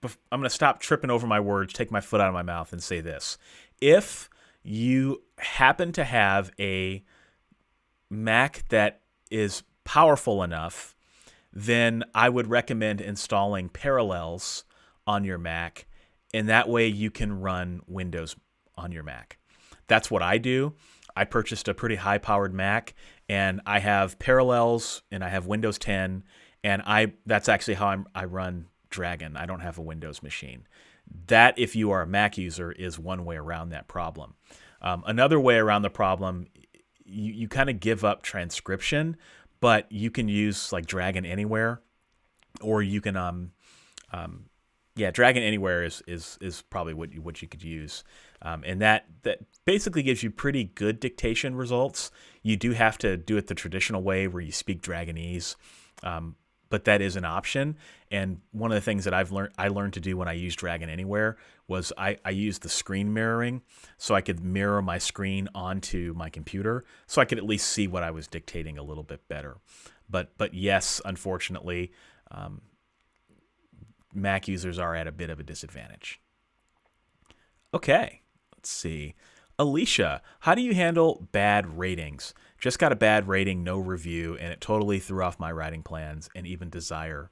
I'm going to stop tripping over my words, take my foot out of my mouth, and say this. If you happen to have a Mac that is powerful enough, then I would recommend installing Parallels on your Mac, and that way you can run Windows on your Mac. That's what I do. I purchased a pretty high-powered Mac, and I have Parallels, and I have Windows 10, and that's actually how I run Dragon. I don't have a Windows machine. That, if you are a Mac user, is one way around that problem. Another way around the problem, you kind of give up transcription, but you can use like Dragon Anywhere, or you can Dragon Anywhere is probably what you could use, and that basically gives you pretty good dictation results. You do have to do it the traditional way where you speak Dragonese, but that is an option. And one of the things that I learned to do when I used Dragon Anywhere was I used the screen mirroring, so I could mirror my screen onto my computer, so I could at least see what I was dictating a little bit better. But yes, unfortunately, Mac users are at a bit of a disadvantage. Okay, let's see. Alicia, how do you handle bad ratings? Just got a bad rating, no review, and it totally threw off my writing plans and even desire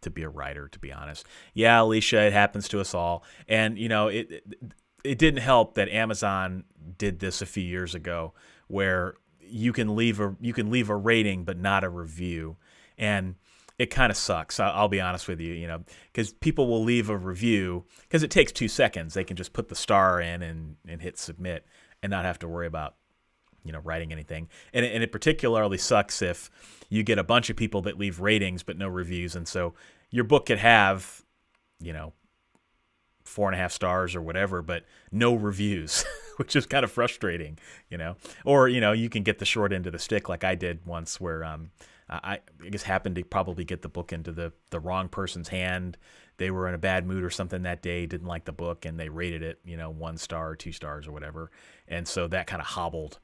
to be a writer, to be honest. Yeah, Alicia, it happens to us all. And, it didn't help that Amazon did this a few years ago, where you can leave a rating but not a review. And it kind of sucks. I'll be honest with you, because people will leave a review because it takes 2 seconds. They can just put the star in and hit submit and not have to worry about, writing anything. And it particularly sucks if you get a bunch of people that leave ratings but no reviews. And so your book could have, 4.5 stars or whatever, but no reviews, which is kind of frustrating, Or, you can get the short end of the stick like I did once, where I guess happened to probably get the book into the wrong person's hand. They were in a bad mood or something that day, didn't like the book, and they rated it, 1 star or 2 stars or whatever. And so that kind of hobbled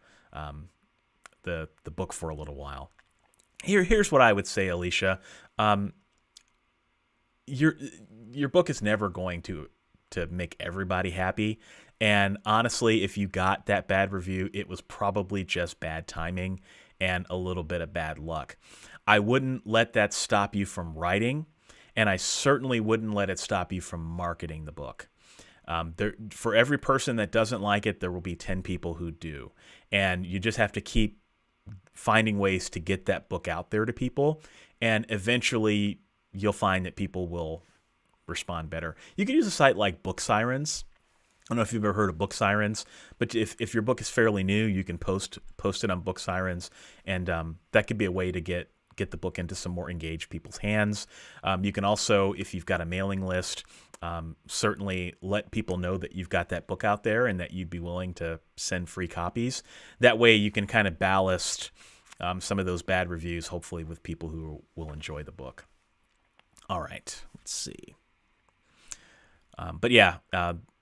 the book for a little while. Here's what I would say, Alicia. Your book is never going to make everybody happy. And honestly, if you got that bad review, it was probably just bad timing and a little bit of bad luck. I wouldn't let that stop you from writing, and I certainly wouldn't let it stop you from marketing the book. For every person that doesn't like it, there will be 10 people who do. And you just have to keep finding ways to get that book out there to people, and eventually you'll find that people will respond better. You can use a site like Book Sirens. I don't know if you've ever heard of Book Sirens, but if your book is fairly new, you can post it on Book Sirens, and that could be a way to get the book into some more engaged people's hands. You can also, if you've got a mailing list, certainly let people know that you've got that book out there and that you'd be willing to send free copies. That way you can kind of ballast some of those bad reviews, hopefully with people who will enjoy the book. All right, let's see. But yeah,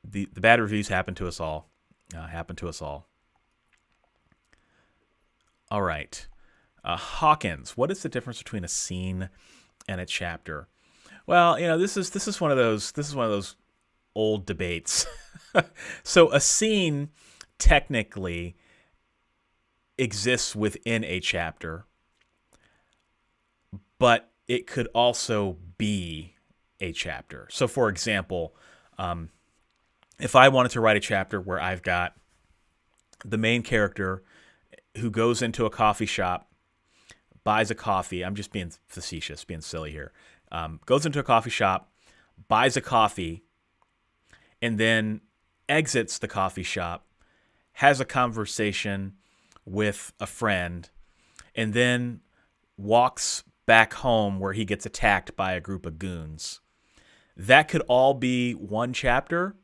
the bad reviews happen to us all. All right. Hawkins, what is the difference between a scene and a chapter? Well, this is one of those old debates. So a scene technically exists within a chapter, but it could also be a chapter. So for example, if I wanted to write a chapter where I've got the main character who goes into a coffee shop, buys a coffee. I'm just being facetious, being silly here. Goes into a coffee shop, buys a coffee, and then exits the coffee shop, has a conversation with a friend, and then walks back home where he gets attacked by a group of goons. That could all be one chapter,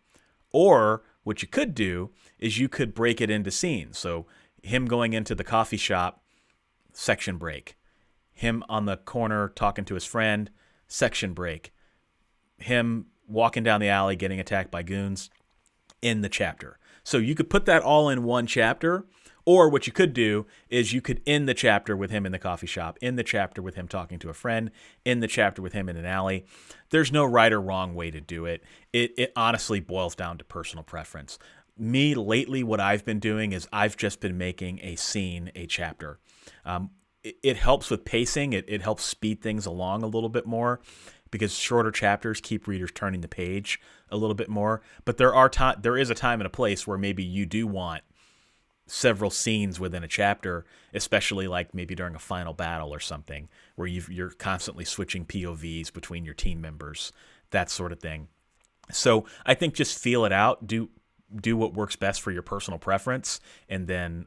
or what you could do is you could break it into scenes. So him going into the coffee shop, section break. Him on the corner talking to his friend, section break. Him walking down the alley getting attacked by goons, in the chapter. So you could put that all in one chapter, or what you could do is you could end the chapter with him in the coffee shop, end the chapter with him talking to a friend, end the chapter with him in an alley. There's no right or wrong way to do it. It honestly boils down to personal preference. Me, lately, what I've been doing is I've just been making a scene a chapter. It helps with pacing. It helps speed things along a little bit more because shorter chapters keep readers turning the page a little bit more. But there is a time and a place where maybe you do want several scenes within a chapter, especially like maybe during a final battle or something where you're constantly switching POVs between your team members, that sort of thing. So I think just feel it out, do what works best for your personal preference, and then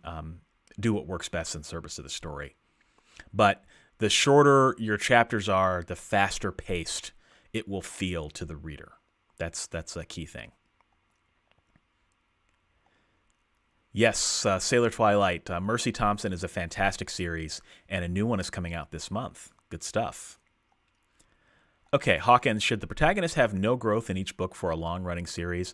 do what works best in service of the story. But the shorter your chapters are, the faster paced it will feel to the reader. That's a key thing. Yes, Sailor Twilight. Mercy Thompson is a fantastic series, and a new one is coming out this month. Good stuff. Okay, Hawkins, should the protagonist have no growth in each book for a long-running series?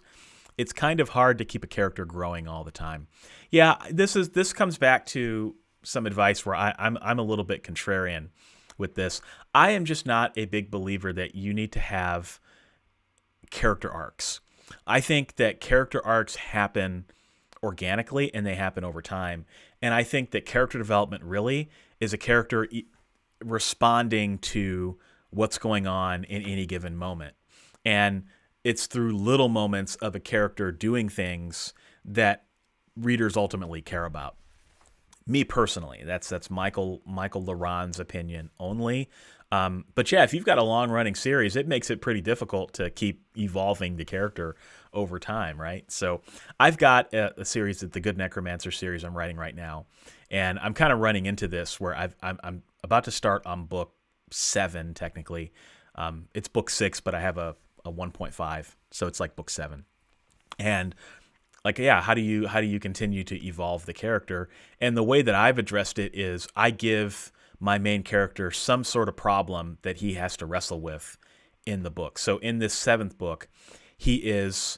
It's kind of hard to keep a character growing all the time. Yeah, this comes back to some advice where I'm a little bit contrarian with this. I am just not a big believer that you need to have character arcs. I think that character arcs happen organically and they happen over time. And I think that character development really is a character responding to what's going on in any given moment. And it's through little moments of a character doing things that readers ultimately care about. Me personally, that's Michael Laron's opinion only. But yeah, if you've got a long-running series, it makes it pretty difficult to keep evolving the character over time, right? So I've got a series, the Good Necromancer series I'm writing right now, and I'm kind of running into this where I'm about to start on book 7 technically. It's book 6, but I have a 1.5, so it's like book 7. And like, yeah, how do you continue to evolve the character? And the way that I've addressed it is I give my main character some sort of problem that he has to wrestle with in the book. So in this 7th book, he is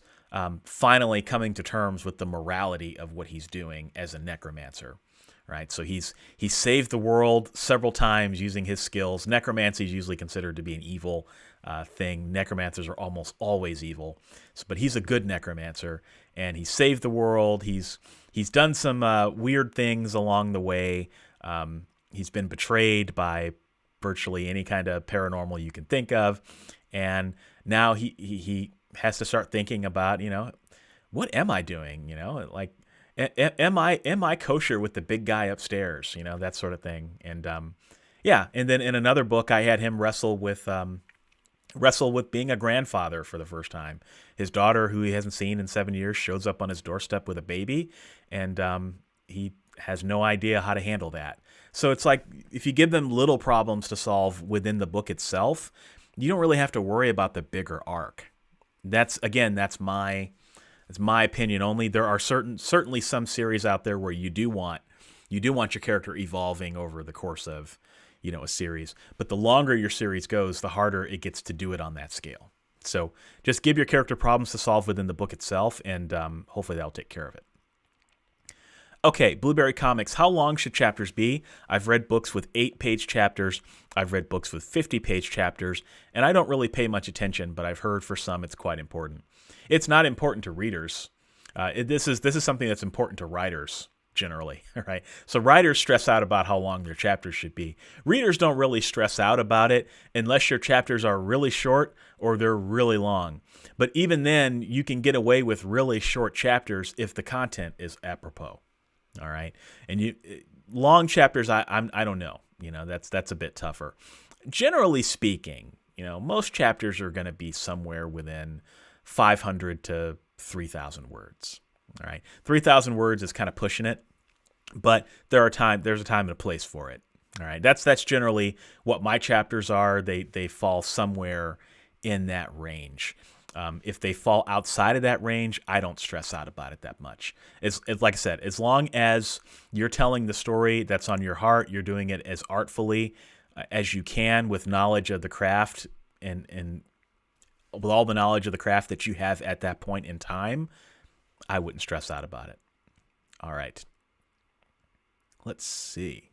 finally coming to terms with the morality of what he's doing as a necromancer. Right, so he's saved the world several times using his skills. Necromancy is usually considered to be an evil thing. Necromancers are almost always evil, but he's a good necromancer, and he saved the world. He's done some weird things along the way. He's been betrayed by virtually any kind of paranormal you can think of, and now he has to start thinking about, what am I doing? Like, am I kosher with the big guy upstairs? That sort of thing. And and then in another book, I had him wrestle with being a grandfather for the first time. His daughter, who he hasn't seen in 7 years, shows up on his doorstep with a baby, and he has no idea how to handle that. So it's like, if you give them little problems to solve within the book itself, you don't really have to worry about the bigger arc. That's my opinion only. There are certainly some series out there where you do want your character evolving over the course of, a series. But the longer your series goes, the harder it gets to do it on that scale. So just give your character problems to solve within the book itself, and hopefully that'll take care of it. Okay, Blueberry Comics. How long should chapters be? I've read books with 8-page chapters. I've read books with 50-page chapters, and I don't really pay much attention, but I've heard for some it's quite important. It's not important to readers. This is something that's important to writers generally, right? So writers stress out about how long their chapters should be. Readers don't really stress out about it unless your chapters are really short or they're really long. But even then, you can get away with really short chapters if the content is apropos. All right, and long chapters, I don't know. That's a bit tougher. Generally speaking, most chapters are going to be somewhere within 500 to 3,000 words. All right, 3,000 words is kind of pushing it, but there's a time and a place for it. All right, that's generally what my chapters are. They fall somewhere in that range. If they fall outside of that range, I don't stress out about it that much. It's like I said, as long as you're telling the story that's on your heart, you're doing it as artfully as you can with knowledge of the craft and with all the knowledge of the craft that you have at that point in time, I wouldn't stress out about it. All right. Let's see.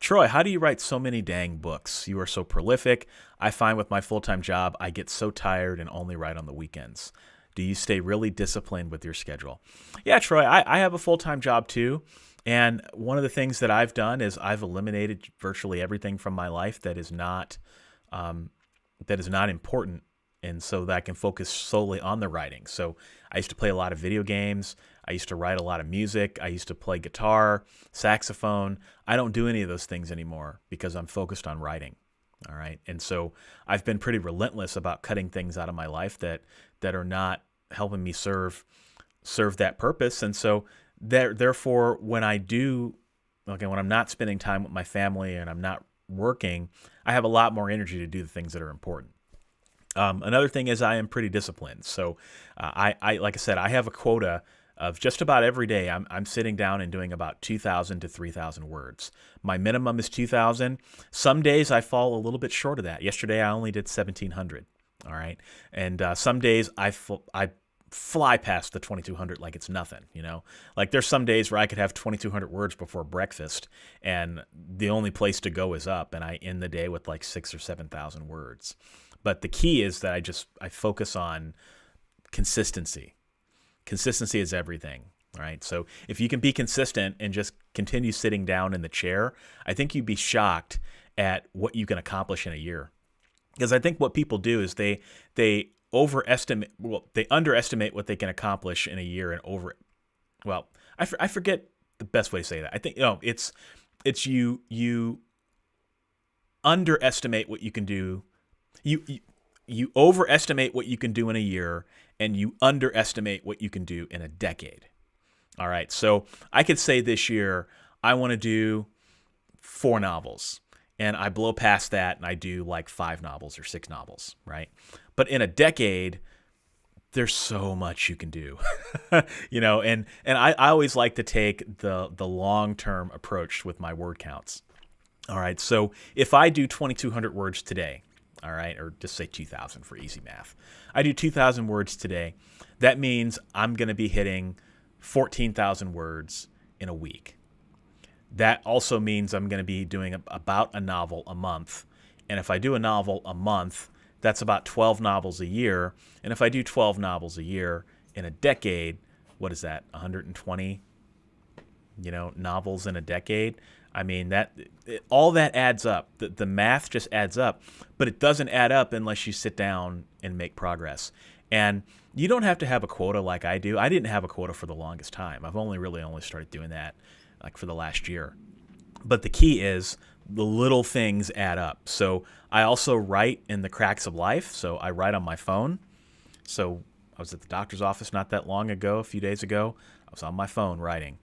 Troy, how do you write so many dang books? You are so prolific. I find with my full-time job, I get so tired and only write on the weekends. Do you stay really disciplined with your schedule? Yeah, Troy, I have a full-time job too. And one of the things that I've done is I've eliminated virtually everything from my life that is not important, and so that I can focus solely on the writing. So I used to play a lot of video games. I used to write a lot of music. I used to play guitar, saxophone. I don't do any of those things anymore because I'm focused on writing. All right. And so I've been pretty relentless about cutting things out of my life that are not helping me serve that purpose. And so therefore, when I'm not spending time with my family and I'm not working, I have a lot more energy to do the things that are important. Another thing is I am pretty disciplined. So I like I said, I have a quota of just about every day. I'm sitting down and doing about 2,000 to 3,000 words. My minimum is 2,000. Some days I fall a little bit short of that. Yesterday I only did 1,700. All right, and some days I fly past the 2,200 like it's nothing. Like there's some days where I could have 2,200 words before breakfast, and the only place to go is up, and I end the day with like 6,000 or 7,000 words. But the key is that I focus on consistency. Consistency is everything, right? So if you can be consistent and just continue sitting down in the chair, I think you'd be shocked at what you can accomplish in a year. Because I think what people do is they underestimate what they can accomplish in a year and I forget the best way to say that. I think it's you underestimate what you can do. You overestimate what you can do in a year, and you underestimate what you can do in a decade. All right, so I could say this year I want to do 4 novels, and I blow past that and I do like 5 novels or 6 novels, right? But in a decade, there's so much you can do, and I always like to take the long-term approach with my word counts. All right, so if I do 2,200 words today, all right, or just say 2,000 for easy math, I do 2,000 words today. That means I'm going to be hitting 14,000 words in a week. That also means I'm going to be doing about a novel a month. And if I do a novel a month, that's about 12 novels a year. And if I do 12 novels a year in a decade, what is that, 120, novels in a decade? I mean, all that adds up. The math just adds up, but it doesn't add up unless you sit down and make progress. And you don't have to have a quota like I do. I didn't have a quota for the longest time. I've only started doing that like for the last year. But the key is the little things add up. So I also write in the cracks of life. So I write on my phone. So I was at the doctor's office not that long ago, a few days ago. I was on my phone writing.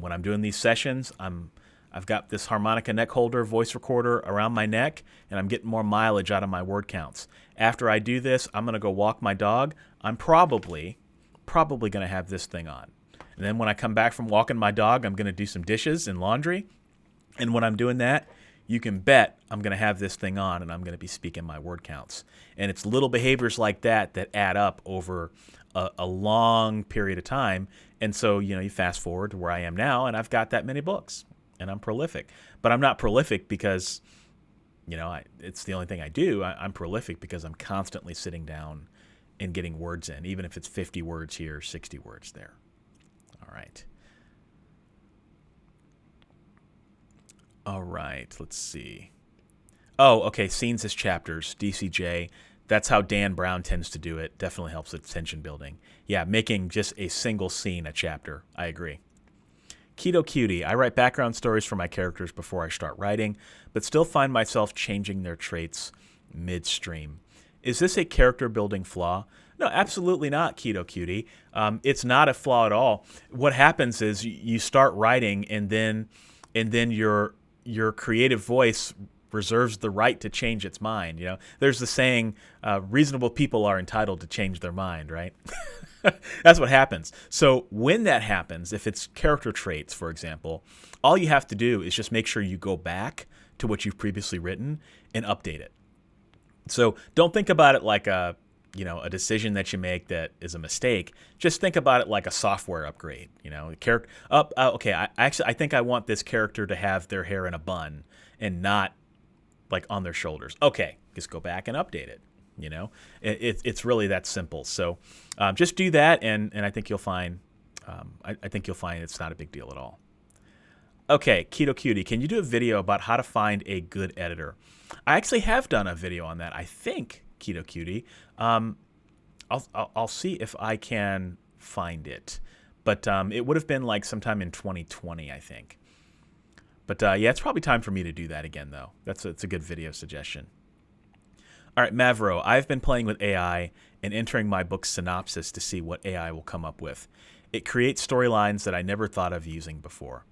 When I'm doing these sessions, I've got this harmonica neck holder, voice recorder around my neck, and I'm getting more mileage out of my word counts. After I do this, I'm going to go walk my dog. I'm probably going to have this thing on. And then when I come back from walking my dog, I'm going to do some dishes and laundry. And when I'm doing that, you can bet I'm going to have this thing on and I'm going to be speaking my word counts. And it's little behaviors like that that add up over a long period of time. And so, you fast forward to where I am now, and I've got that many books, and I'm prolific. But I'm not prolific because, it's the only thing I do. I'm prolific because I'm constantly sitting down and getting words in, even if it's 50 words here, 60 words there. All right. All right, let's see. Oh, okay, scenes as chapters, DCJ. That's how Dan Brown tends to do it. Definitely helps with tension building. Yeah, making just a single scene a chapter. I agree. Keto Cutie. I write background stories for my characters before I start writing, but still find myself changing their traits midstream. Is this a character building flaw? No, absolutely not, Keto Cutie. It's not a flaw at all. What happens is you start writing, and then your creative voice reserves the right to change its mind. There's the saying, reasonable people are entitled to change their mind, right? That's what happens. So when that happens, if it's character traits, for example, all you have to do is just make sure you go back to what you've previously written and update it. So don't think about it like a decision that you make that is a mistake. Just think about it like a software upgrade. Character up. Okay, I think I want this character to have their hair in a bun and not like on their shoulders. Okay, just go back and update it. It's really that simple. So just do that, and I think you'll find I think you'll find it's not a big deal at all. Okay, Keto Cutie, can you do a video about how to find a good editor? I actually have done a video on that, I think, Keto Cutie. I'll see if I can find it, but it would have been like sometime in 2020, I think. But yeah, it's probably time for me to do that again, though. It's a good video suggestion. All right, Mavro, I've been playing with AI and entering my book's synopsis to see what AI will come up with. It creates storylines that I never thought of using before.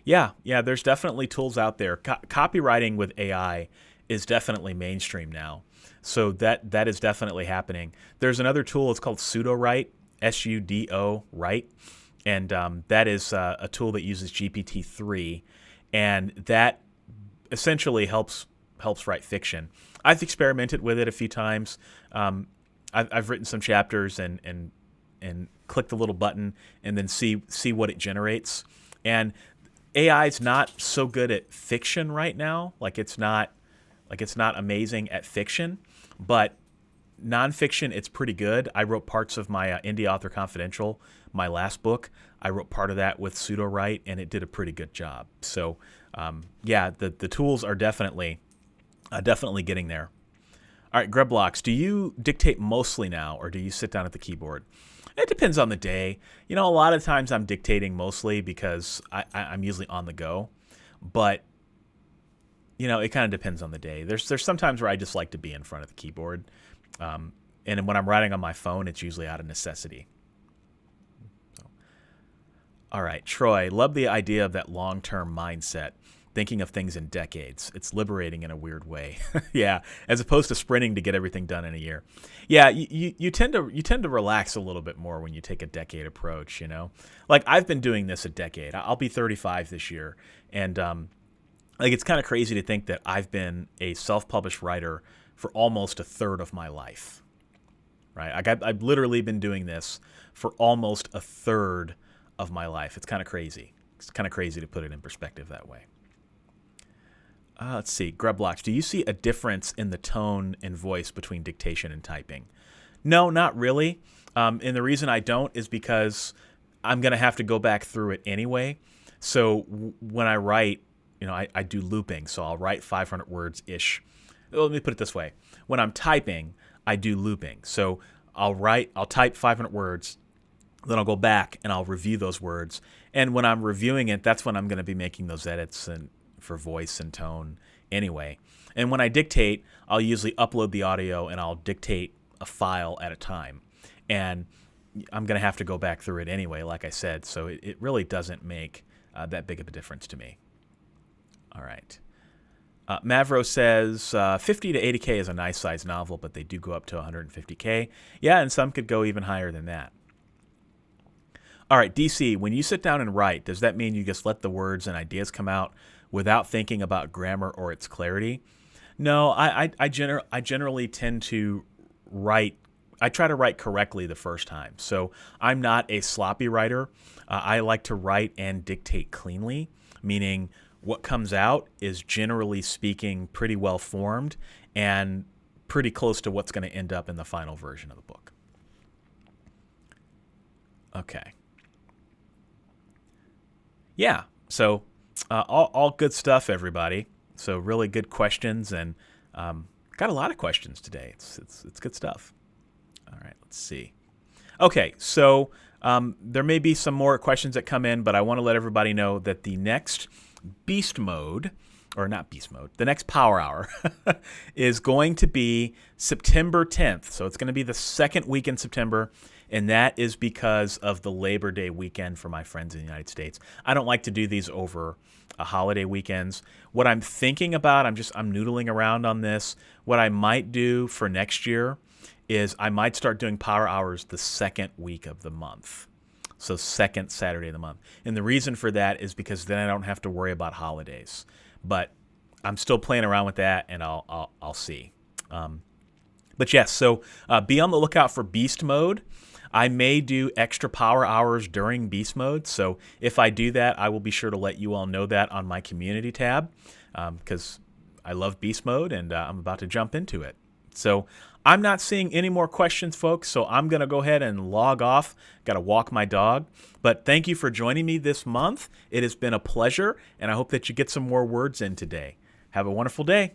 Yeah, there's definitely tools out there. Copywriting with AI is definitely mainstream now. So that is definitely happening. There's another tool, it's called Sudo-Write, S-U-D-O, Write. And that is a tool that uses GPT-3. And that essentially helps write fiction. I've experimented with it a few times. I've written some chapters and click the little button and then see what it generates. And AI is not so good at fiction right now. It's not amazing at fiction, but nonfiction, it's pretty good. I wrote parts of my Indie Author Confidential, my last book. I wrote part of that with Sudo-Write, and it did a pretty good job. So, yeah, the tools are definitely getting there. All right, Greblocks, do you dictate mostly now, or do you sit down at the keyboard? It depends on the day. A lot of times I'm dictating mostly because I'm usually on the go, but it kind of depends on the day. There's some times where I just like to be in front of the keyboard, and when I'm writing on my phone, it's usually out of necessity. All right, Troy, love the idea of that long-term mindset, thinking of things in decades. It's liberating in a weird way. Yeah, as opposed to sprinting to get everything done in a year. Yeah, you tend to relax a little bit more when you take a decade approach, Like I've been doing this a decade. I'll be 35 this year, and like, it's kind of crazy to think that I've been a self-published writer for almost a third of my life, right? I've literally been doing this for almost a third of my life. It's kind of crazy. It's kind of crazy to put it in perspective that way. Let's see. Grubblocks, do you see a difference in the tone and voice between dictation and typing? No, not really. And the reason I don't is because I'm going to have to go back through it anyway. So when I write, I do looping. So I'll write 500 words-ish. Let me put it this way. When I'm typing, I do looping. So I'll type 500 words, then I'll go back and I'll review those words. And when I'm reviewing it, that's when I'm going to be making those edits and for voice and tone anyway. And when I dictate, I'll usually upload the audio and I'll dictate a file at a time. And I'm going to have to go back through it anyway, like I said. So it really doesn't make that big of a difference to me. All right. Mavro says 50 to 80K is a nice size novel, but they do go up to 150K. Yeah, and some could go even higher than that. All right, DC, when you sit down and write, does that mean you just let the words and ideas come out without thinking about grammar or its clarity? No, I generally tend to write. I try to write correctly the first time. So I'm not a sloppy writer. I like to write and dictate cleanly, meaning what comes out is, generally speaking, pretty well formed and pretty close to what's going to end up in the final version of the book. Okay. Yeah, so all good stuff, everybody. So really good questions, and got a lot of questions today. It's good stuff. All right, let's see. Okay, so there may be some more questions that come in, but I want to let everybody know that the next beast mode, or not beast mode, the next power hour is going to be September 10th. So it's going to be the second week in September, and that is because of the Labor Day weekend for my friends in the United States. I don't like to do these over holiday weekends. What I'm thinking about, I'm noodling around on this. What I might do for next year is I might start doing power hours the second week of the month. So second Saturday of the month. And the reason for that is because then I don't have to worry about holidays. But I'm still playing around with that, and I'll see. But yes, so be on the lookout for Beast Mode. I may do extra power hours during Beast Mode. So if I do that, I will be sure to let you all know that on my community tab, because I love Beast Mode, and I'm about to jump into it. So I'm not seeing any more questions, folks, so I'm going to go ahead and log off. Got to walk my dog. But thank you for joining me this month. It has been a pleasure, and I hope that you get some more words in today. Have a wonderful day.